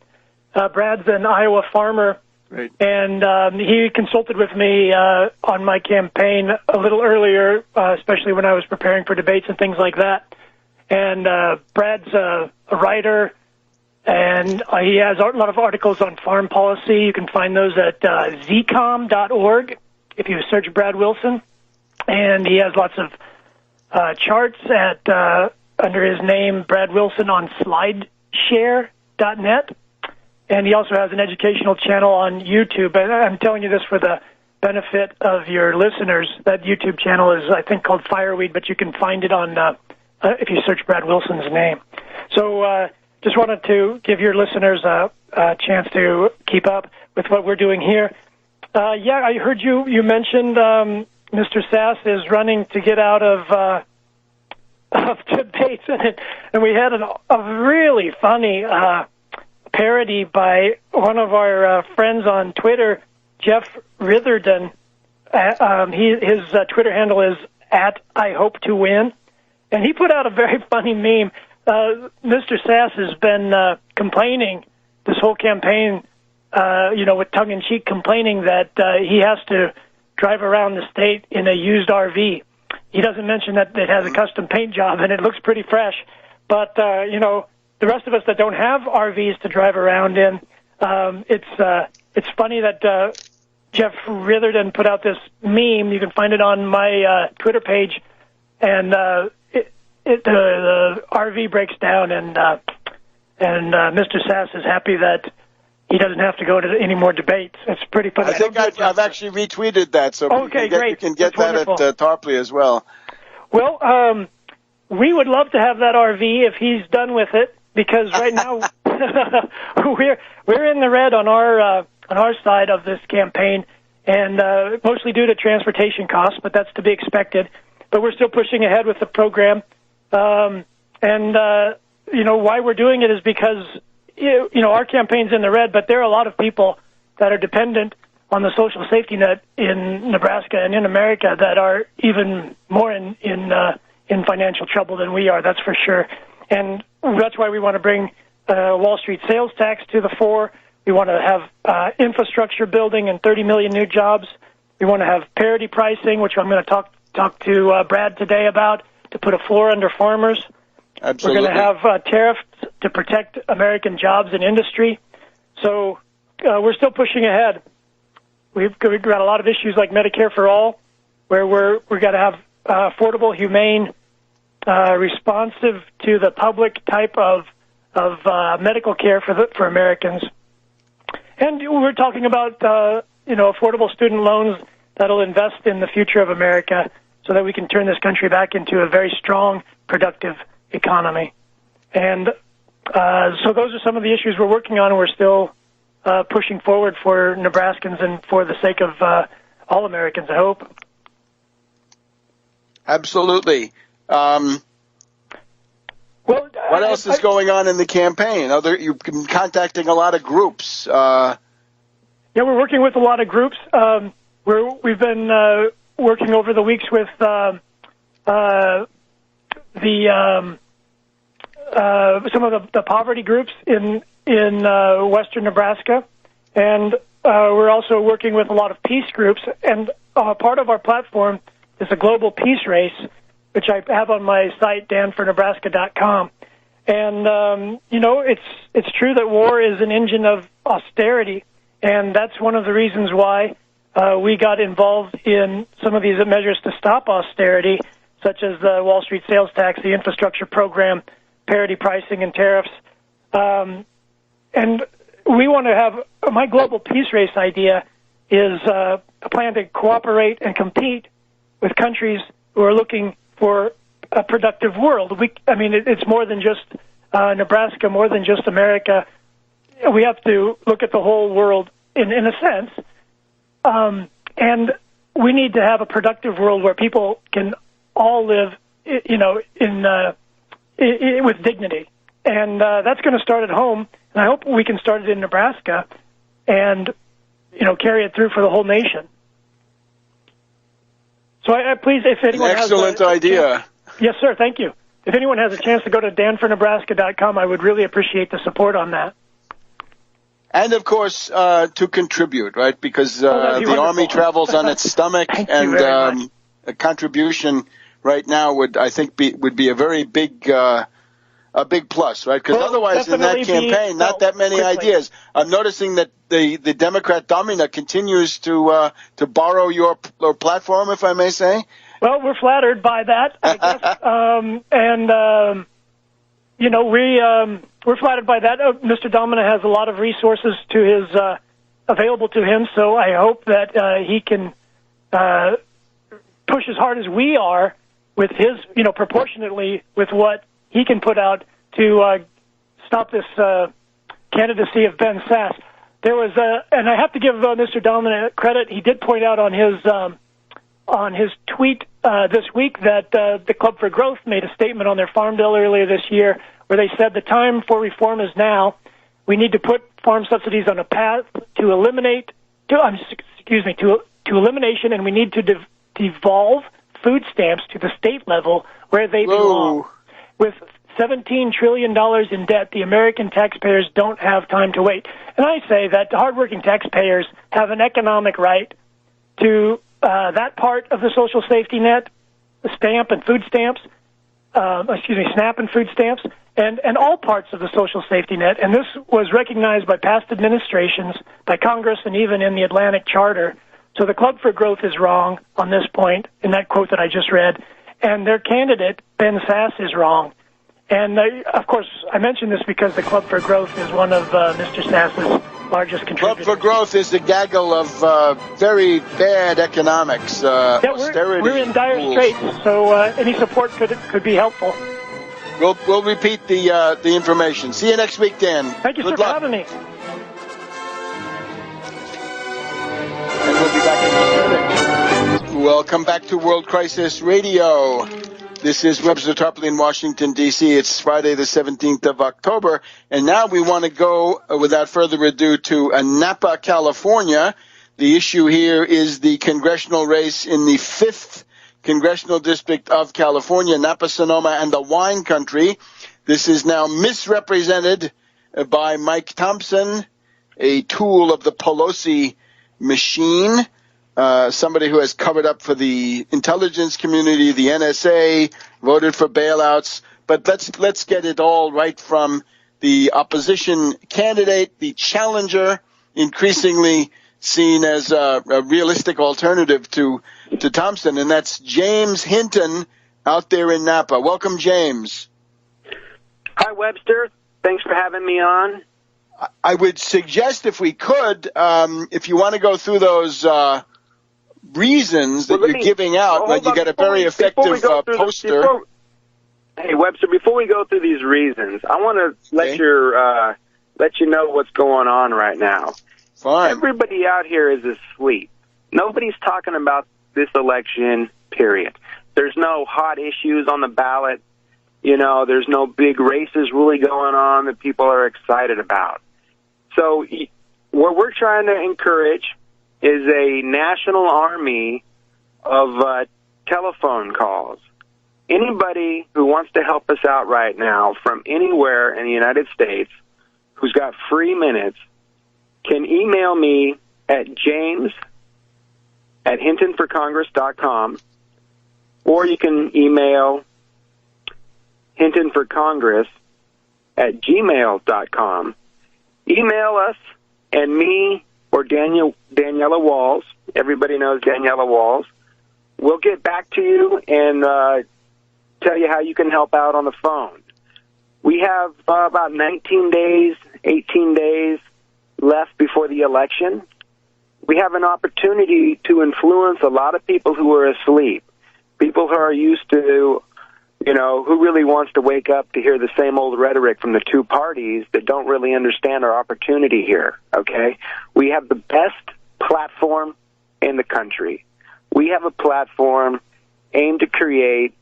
Brad's an Iowa farmer, right, and he consulted with me on my campaign a little earlier, especially when I was preparing for debates and things like that. And Brad's a writer, and he has a lot of articles on farm policy. You can find those at zcom.org if you search Brad Wilson. And he has lots of charts at under his name, Brad Wilson, on slideshare.net. And he also has an educational channel on YouTube. And I'm telling you this for the benefit of your listeners. That YouTube channel is, I think, called Fireweed, but you can find it on if you search Brad Wilson's name. So just wanted to give your listeners a chance to keep up with what we're doing here. I heard you mentioned Mr. Sass is running to get out of debates, and we had a really funny parody by one of our friends on Twitter, Jeff Ritherden. His Twitter handle is @IHopeToWin, and he put out a very funny meme. Mr. Sass has been complaining this whole campaign, with tongue-in-cheek complaining that he has to drive around the state in a used RV. He doesn't mention that it has a custom paint job and it looks pretty fresh. But, the rest of us that don't have RVs to drive around in, it's funny that Jeff Ritherden put out this meme. You can find it on my Twitter page, and the RV breaks down, and Mr. Sass is happy that he doesn't have to go to any more debates. It's pretty funny. I think I've actually retweeted that, so okay, great. You can get that at Tarpley as well. Well, we would love to have that RV if he's done with it, because right now we're in the red on our side of this campaign, and mostly due to transportation costs, but that's to be expected. But we're still pushing ahead with the program. Why we're doing it is because, our campaign's in the red, but there are a lot of people that are dependent on the social safety net in Nebraska and in America that are even more in financial trouble than we are, that's for sure. And that's why we want to bring Wall Street sales tax to the fore. We want to have infrastructure building and 30 million new jobs. We want to have parity pricing, which I'm going to talk to Brad today about, to put a floor under farmers. Absolutely. We're going to have tariffs to protect American jobs and industry. So we're still pushing ahead. We've got a lot of issues like Medicare for All, where we've got to have affordable, humane, responsive to the public type of medical care for Americans. And we're talking about affordable student loans that'll invest in the future of America so that we can turn this country back into a very strong, productive economy. And so those are some of the issues we're working on, and we're still pushing forward for Nebraskans and for the sake of all Americans, I hope. Absolutely. What else is going on in the campaign? You've been contacting a lot of groups. Yeah, we're working with a lot of groups. We've been working over the weeks with some of the poverty groups in western Nebraska, and we're also working with a lot of peace groups. And part of our platform is a global peace race, which I have on my site, danfornebraska.com. And, it's true that war is an engine of austerity, and that's one of the reasons why we got involved in some of these measures to stop austerity, such as the Wall Street sales tax, the infrastructure program, parity pricing, and tariffs. And we want to have my global peace race idea is a plan to cooperate and compete with countries who are looking for a productive world. It's more than just Nebraska, more than just America. We have to look at the whole world in a sense. And we need to have a productive world where people can all live, with dignity. And that's going to start at home. And I hope we can start it in Nebraska and, carry it through for the whole nation. So I please, if anyone has excellent idea. Yes, sir. Thank you. If anyone has a chance to go to danfornebraska.com, I would really appreciate the support on that. And, of course, to contribute, right? Because the Army travels on its stomach, and a contribution right now would be a very big plus, right? Because otherwise, in that campaign, not that many ideas. I'm noticing that the Democrat Domina continues to borrow your platform, if I may say. Well, we're flattered by that, I guess. We're flattered by that. Mr. Domina has a lot of resources available to him, so I hope that he can push as hard as we are with his, proportionately with what he can put out to stop this candidacy of Ben Sasse. There was and I have to give Mr. Domina credit. He did point out on his tweet this week that the Club for Growth made a statement on their farm bill earlier this year where they said the time for reform is now. We need to put farm subsidies on a path to elimination, and we need to devolve food stamps to the state level where they belong. With $17 trillion in debt, the American taxpayers don't have time to wait. And I say that hardworking taxpayers have an economic right to that part of the social safety net, the SNAP and food stamps, and all parts of the social safety net. And this was recognized by past administrations, by Congress, and even in the Atlantic Charter. So the Club for Growth is wrong on this point, in that quote that I just read. And their candidate, Ben Sasse, is wrong. And, of course, I mention this because the Club for Growth is one of Mr. Sasse's largest contributors. Club for Growth is the gaggle of very bad economics, austerity. We're in dire straits, so any support could be helpful. We'll repeat the information. See you next week, Dan. Thank you, sir, for having me. And we'll be back. Welcome back to World Crisis Radio. This is Webster Tarpley in Washington, D.C. It's Friday the 17th of October, and now we want to go, without further ado, to Napa, California. The issue here is the congressional race in the 5th Congressional District of California, Napa-Sonoma, and the wine country. This is now misrepresented by Mike Thompson, a tool of the Pelosi machine. Somebody who has covered up for the intelligence community, the NSA, voted for bailouts. But let's get it all right from the opposition candidate, the challenger, increasingly seen as a realistic alternative to Thompson, and that's James Hinton out there in Napa. Welcome, James. Hi, Webster. Thanks for having me on. I would suggest, if we could, if you want to go through those reasons that you're giving out, when you get a very effective poster. Hey, Webster, before we go through these reasons, I want to let you know what's going on right now. Fine. Everybody out here is asleep. Nobody's talking about this election, period. There's no hot issues on the ballot. You know, there's no big races really going on that people are excited about. So what we're trying to encourage is a national army of telephone calls. Anybody who wants to help us out right now from anywhere in the United States who's got free minutes can email me at james@hintonforcongress.com, or you can email hintonforcongress@gmail.com. Email us, and me or Daniela Walls, everybody knows Daniela Walls, we'll get back to you and tell you how you can help out on the phone. We have about 19 days, 18 days left before the election. We have an opportunity to influence a lot of people who are asleep, people who are used to, you know, who really wants to wake up to hear the same old rhetoric from the two parties that don't really understand our opportunity here, okay? We have the best platform in the country. We have a platform aimed to create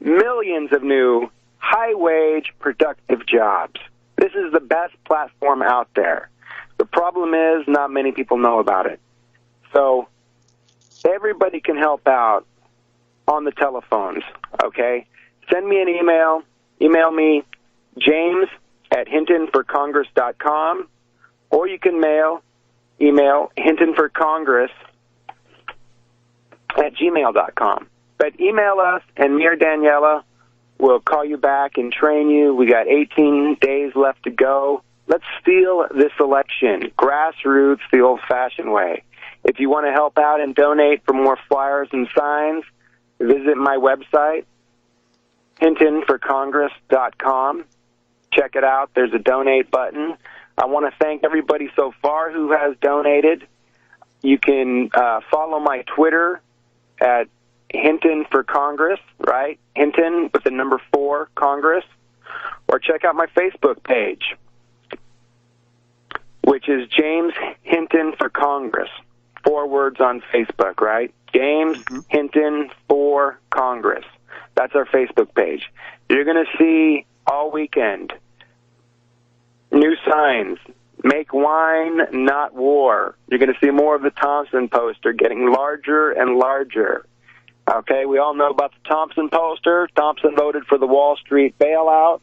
millions of new, high-wage, productive jobs. This is the best platform out there. The problem is not many people know about it. So everybody can help out on the telephones, okay? Send me an email. Email me, james@hintonforcongress.com, or you can email hintonforcongress@gmail.com. But email us, and me or Daniela will call you back and train you. We got 18 days left to go. Let's steal this election, grassroots, the old-fashioned way. If you want to help out and donate for more flyers and signs, visit my website, hintonforcongress.com. Check it out. There's a donate button. I want to thank everybody so far who has donated. You can follow my Twitter at Hinton for Congress, right? Hinton with the number 4, Congress. Or check out my Facebook page, which is James Hinton for Congress. 4 words on Facebook, right? James Hinton for Congress. That's our Facebook page. You're going to see all weekend new signs. Make wine, not war. You're going to see more of the Thompson poster getting larger and larger. Okay, we all know about the Thompson poster. Thompson voted for the Wall Street bailout.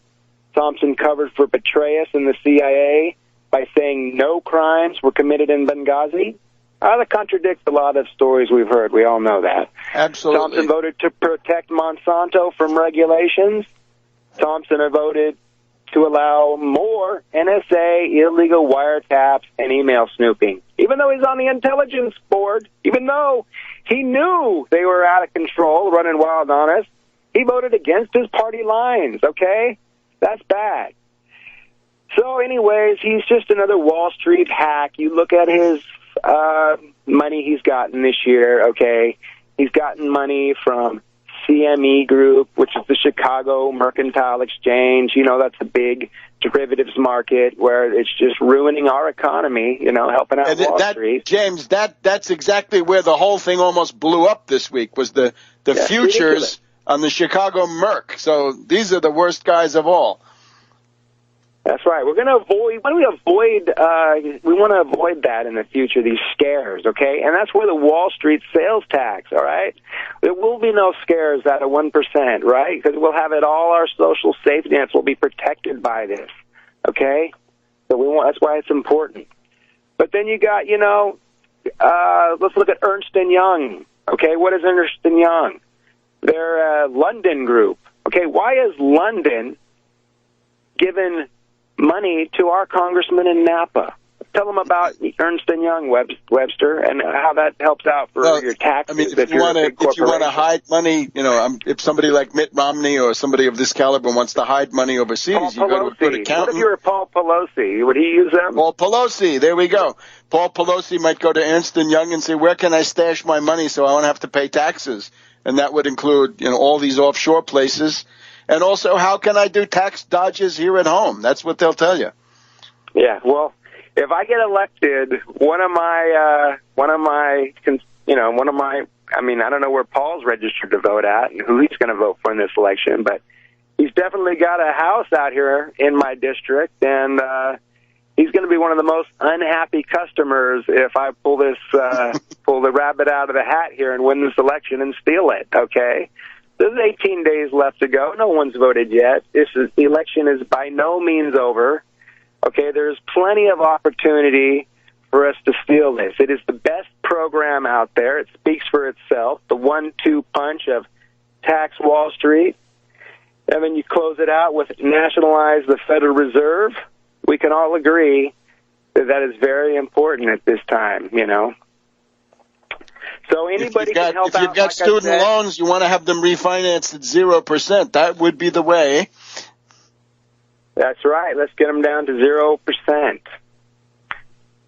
Thompson covered for Petraeus and the CIA by saying no crimes were committed in Benghazi. That contradicts a lot of stories we've heard. We all know that. Absolutely. Thompson voted to protect Monsanto from regulations. Thompson voted to allow more NSA illegal wiretaps and email snooping. Even though he's on the intelligence board, even though he knew they were out of control, running wild on us, he voted against his party lines, okay? That's bad. So anyways, he's just another Wall Street hack. You look at his money he's gotten this year, okay? He's gotten money from CME Group, which is the Chicago Mercantile Exchange. That's a big derivatives market where it's just ruining our economy, helping out Wall Street. James, that's exactly where the whole thing almost blew up this week, was the futures ridiculous. On the Chicago Merc. So these are the worst guys of all. That's right. We want to avoid that in the future, these scares, okay? And that's where the Wall Street sales tax, all right? There will be no scares at a 1%, right? Because we'll have it all, our social safety nets will be protected by this, okay? So that's why it's important. But then you got, let's look at Ernst & Young, okay? What is Ernst & Young? They're a London group, okay? Why is London given money to our congressman in Napa? Tell them about Ernst & Young, Webster, and how that helps out for your taxes. I mean, if you want to hide money, if somebody like Mitt Romney or somebody of this caliber wants to hide money overseas, you go to a good accountant. What if you were Paul Pelosi? Would he use them? Paul Pelosi, there we go. Paul Pelosi might go to Ernst & Young and say, where can I stash my money so I won't have to pay taxes? And that would include, all these offshore places. And also, how can I do tax dodges here at home? That's what they'll tell you. Yeah, well, if I get elected, I don't know where Paul's registered to vote at and who he's going to vote for in this election, but he's definitely got a house out here in my district, and he's going to be one of the most unhappy customers if I pull the rabbit out of the hat here and win this election and steal it, okay? There's 18 days left to go. No one's voted yet. The election is by no means over. Okay, there's plenty of opportunity for us to steal this. It is the best program out there. It speaks for itself. The 1-2 punch of tax Wall Street. And then you close it out with nationalize the Federal Reserve. We can all agree that is very important at this time, So anybody can help out. If you've got student loans, you want to have them refinanced at 0%. That would be the way. That's right. Let's get them down to 0%.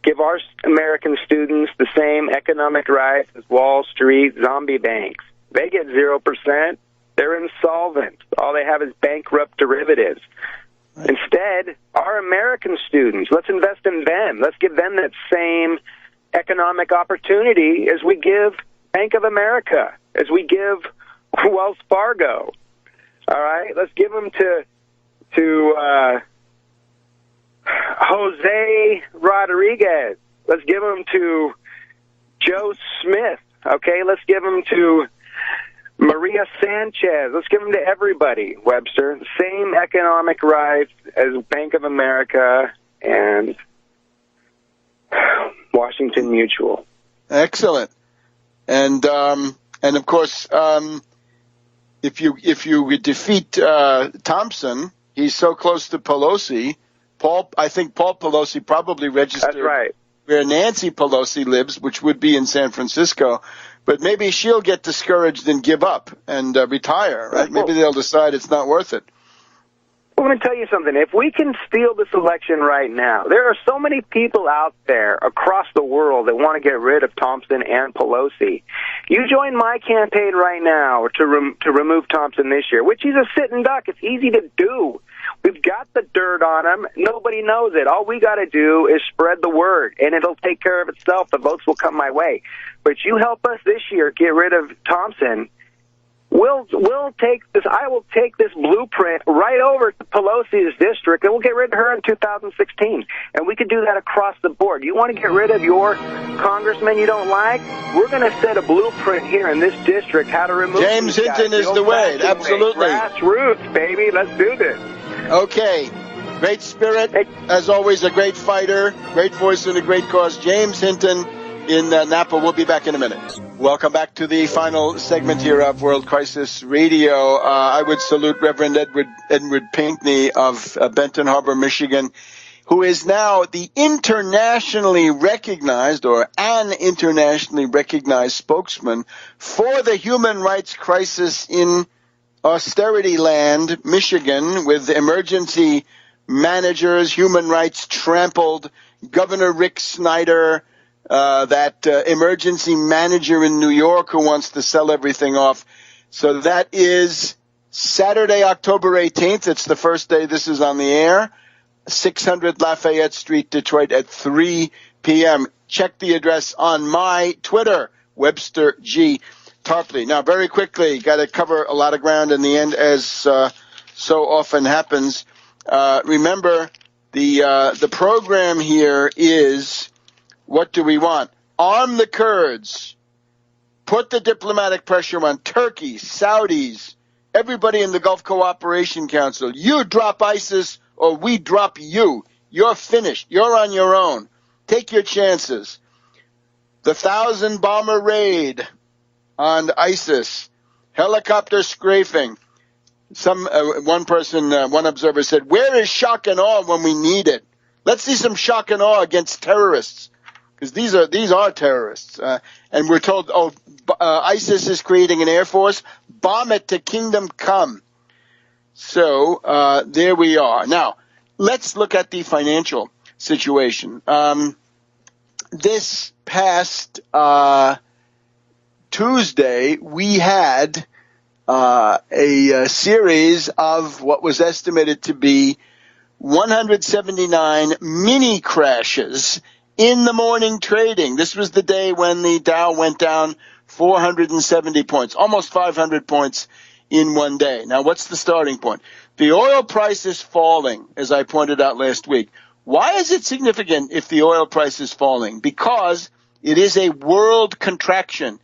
Give our American students the same economic rights as Wall Street zombie banks. They get 0%. They're insolvent. All they have is bankrupt derivatives. Right. Instead, our American students, let's invest in them. Let's give them that same economic opportunity as we give Bank of America, as we give Wells Fargo. All right? Let's give them to Jose Rodriguez. Let's give them to Joe Smith. Okay? Let's give them to Maria Sanchez. Let's give them to everybody, Webster. Same economic rights as Bank of America and Washington Mutual. Excellent. And of course, if you defeat Thompson, he's so close to Pelosi. I think Paul Pelosi probably registered where Nancy Pelosi lives, which would be in San Francisco. But maybe she'll get discouraged and give up and retire, right? Maybe they'll decide it's not worth it. Well, let me tell you something. If we can steal this election right now, there are so many people out there across the world that want to get rid of Thompson and Pelosi. You join my campaign right now to remove Thompson this year, which he's a sitting duck. It's easy to do. We've got the dirt on him. Nobody knows it. All we got to do is spread the word, and it'll take care of itself. The votes will come my way. But you help us this year get rid of Thompson. We'll take this. I will take this blueprint right over to Pelosi's district, and we'll get rid of her in 2016. And we could do that across the board. You want to get rid of your congressman you don't like? We're going to set a blueprint here in this district how to remove James Hinton is the way. Absolutely. Grassroots, baby. Let's do this. Okay. Great spirit. As always, a great fighter, great voice, and a great cause. James Hinton in Napa. We'll be back in a minute. Welcome back to the final segment here of World Crisis Radio. I would salute Reverend Edward Pinkney of Benton Harbor, Michigan, who is now the internationally recognized or an internationally recognized spokesman for the human rights crisis in Austerity land, Michigan, with emergency managers, human rights trampled, Governor Rick Snyder, that emergency manager in New York who wants to sell everything off. So that is Saturday, October 18th. It's the first day this is on the air. 600 Lafayette Street, Detroit at 3 p.m. Check the address on my Twitter, Webster G. Tarpley. Now, very quickly, got to cover a lot of ground in the end, as so often happens. Remember, the program here is, what do we want? Arm the Kurds. Put the diplomatic pressure on Turkey, Saudis, everybody in the Gulf Cooperation Council. You drop ISIS or we drop you. You're finished. You're on your own. Take your chances. The 1,000-bomber raid on ISIS. Helicopter strafing. One observer said, where is shock and awe when we need it? Let's see some shock and awe against terrorists. Because these are terrorists. And we're told, ISIS is creating an air force. Bomb it to kingdom come. So there we are. Now, let's look at the financial situation. This past Tuesday, we had a series of what was estimated to be 179 mini crashes in the morning trading. This was the day when the Dow went down 470 points, almost 500 points in one day. Now, what's the starting point? The oil price is falling, as I pointed out last week. Why is it significant if the oil price is falling? Because it is a world contraction.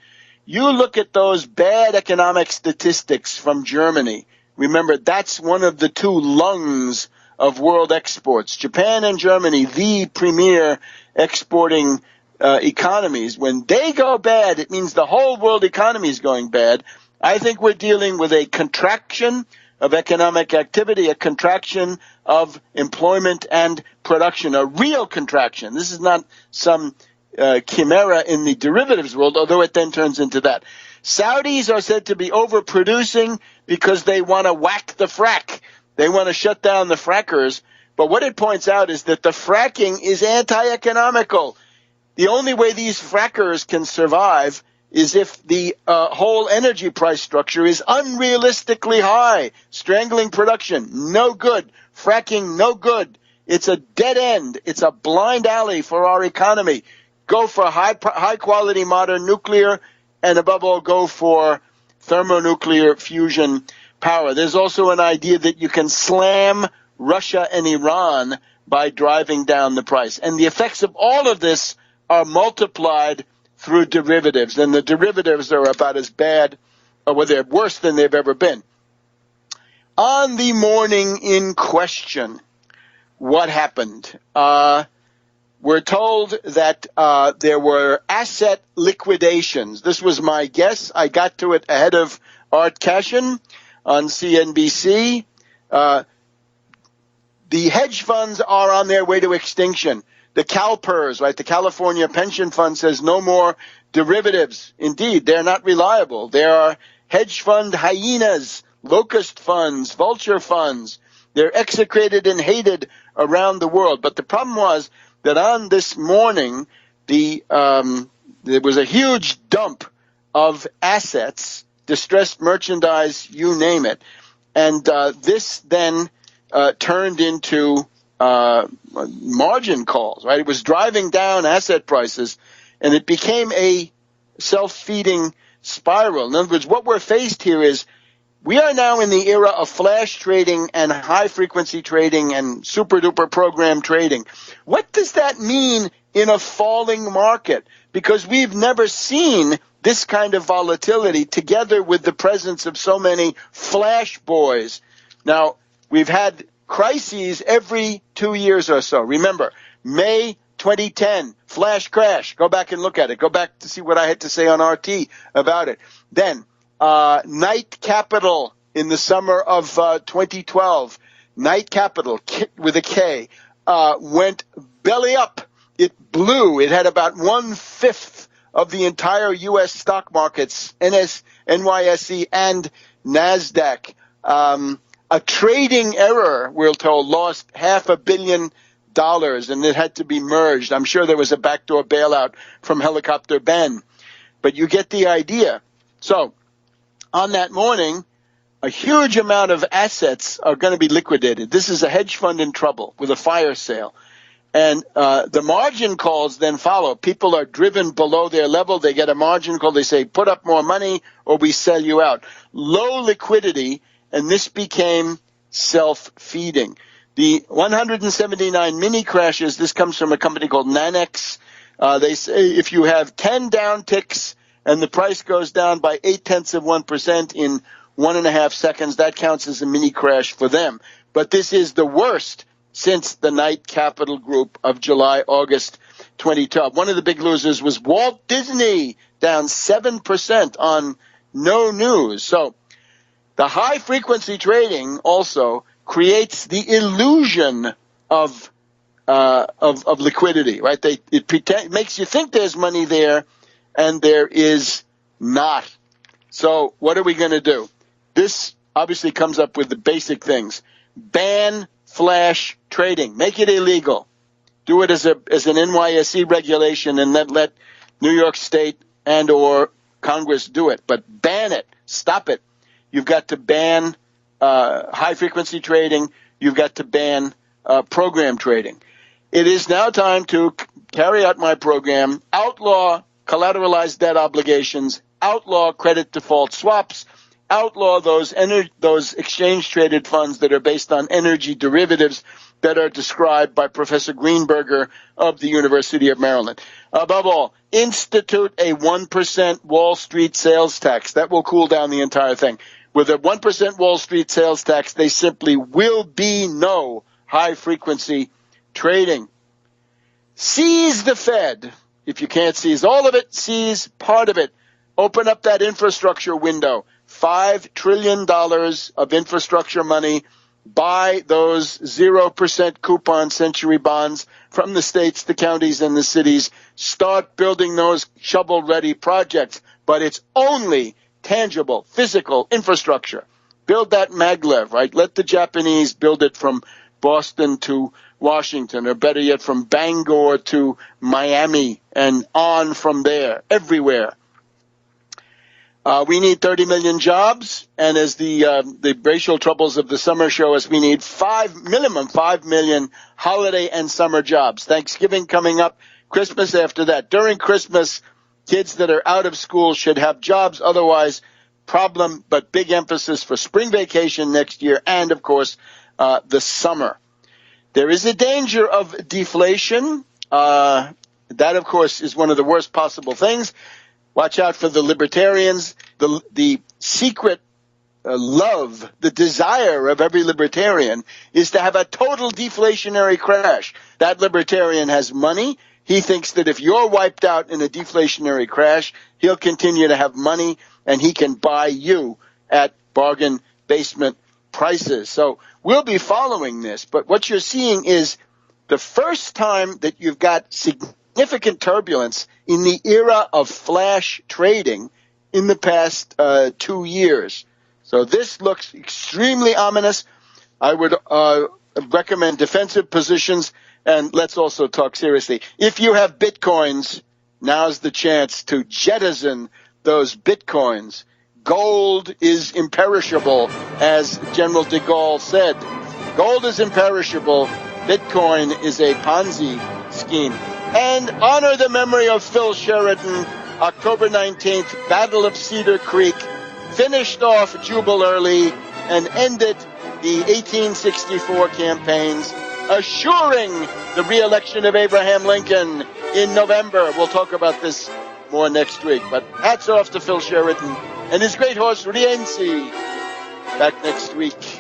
You look at those bad economic statistics from Germany. Remember, that's one of the two lungs of world exports. Japan and Germany, the premier exporting economies. When they go bad, it means the whole world economy is going bad. I think we're dealing with a contraction of economic activity, a contraction of employment and production, a real contraction. This is not some chimera in the derivatives world, although it then turns into that. Saudis are said to be overproducing because they want to whack the frack. They want to shut down the frackers. But what it points out is that the fracking is anti-economical. The only way these frackers can survive is if the whole energy price structure is unrealistically high. Strangling production, no good. Fracking, no good. It's a dead end. It's a blind alley for our economy. Go for high-quality modern nuclear, and above all, go for thermonuclear fusion power. There's also an idea that you can slam Russia and Iran by driving down the price. And the effects of all of this are multiplied through derivatives, and the derivatives are about as bad, or they're worse than they've ever been. On the morning in question, what happened? We're told that there were asset liquidations. This was my guess. I got to it ahead of Art Cashin on CNBC. The hedge funds are on their way to extinction. The CalPERS, right, the California Pension Fund says no more derivatives. Indeed, they're not reliable. There are hedge fund hyenas, locust funds, vulture funds. They're execrated and hated around the world. But the problem was that on this morning, there was a huge dump of assets, distressed merchandise, you name it. And this then turned into margin calls, right? It was driving down asset prices, and it became a self-feeding spiral. In other words, what we're faced here is we are now in the era of flash trading and high-frequency trading and super-duper program trading. What does that mean in a falling market? Because we've never seen this kind of volatility together with the presence of so many flash boys. Now, we've had crises every 2 years or so. Remember, May 2010, flash crash. Go back and look at it. Go back to see what I had to say on RT about it. Then, Night Capital in the summer of 2012. Night Capital, with a K, went belly up. It blew. It had about 1/5 of the entire U.S. stock markets, NYSE and NASDAQ. A trading error, we're told, lost $500 million, and it had to be merged. I'm sure there was a backdoor bailout from Helicopter Ben, but you get the idea. So, on that morning, a huge amount of assets are going to be liquidated. This is a hedge fund in trouble with a fire sale. And the margin calls then follow. People are driven below their level. They get a margin call. They say, put up more money or we sell you out. Low liquidity, and this became self-feeding. The 179 mini crashes, this comes from a company called Nanex. They say if you have 10 down ticks and the price goes down by 0.8% in 1.5 seconds, that counts as a mini crash for them. But this is the worst since the Knight Capital Group of July, August 2012. One of the big losers was Walt Disney, down 7% on no news. So the high-frequency trading also creates the illusion of liquidity, right? It makes you think there's money there, and there is not. So what are we going to do? This obviously comes up with the basic things. Ban flash trading. Make it illegal. Do it as an NYSE regulation and then let New York State and or Congress do it. But ban it. Stop it. You've got to ban high-frequency trading. You've got to ban program trading. It is now time to carry out my program, outlaw collateralized debt obligations, outlaw credit default swaps, outlaw those exchange-traded funds that are based on energy derivatives that are described by Professor Greenberger of the University of Maryland. Above all, institute a 1% Wall Street sales tax. That will cool down the entire thing. With a 1% Wall Street sales tax, there simply will be no high-frequency trading. Seize the Fed. If you can't seize all of it, seize part of it. Open up that infrastructure window. $5 trillion of infrastructure money. Buy those 0% coupon century bonds from the states, the counties, and the cities. Start building those shovel-ready projects. But it's only tangible, physical infrastructure. Build that maglev, right? Let the Japanese build it from Boston to Washington, or better yet, from Bangor to Miami and on from there, everywhere. We need 30 million jobs, and as the racial troubles of the summer show us, we need minimum 5 million holiday and summer jobs. Thanksgiving coming up, Christmas after that. During Christmas, kids that are out of school should have jobs. Otherwise, problem, but big emphasis for spring vacation next year and, of course, the summer. There is a danger of deflation. That, of course, is one of the worst possible things. Watch out for the libertarians. The secret love, the desire of every libertarian is to have a total deflationary crash. That libertarian has money. He thinks that if you're wiped out in a deflationary crash, he'll continue to have money and he can buy you at bargain basement prices. So we'll be following this. But what you're seeing is the first time that you've got significant turbulence in the era of flash trading in the past 2 years. So this looks extremely ominous. I would recommend defensive positions, and let's also talk seriously. If you have bitcoins, now's the chance to jettison those bitcoins. Gold is imperishable, as General de Gaulle said. Gold is imperishable. Bitcoin is a Ponzi scheme. And honor the memory of Phil Sheridan, October 19th, Battle of Cedar Creek, finished off Jubal Early and ended the 1864 campaigns, assuring the re-election of Abraham Lincoln in November. We'll talk about this more next week. But hats off to Phil Sheridan and his great horse, Rienzi. Back next week.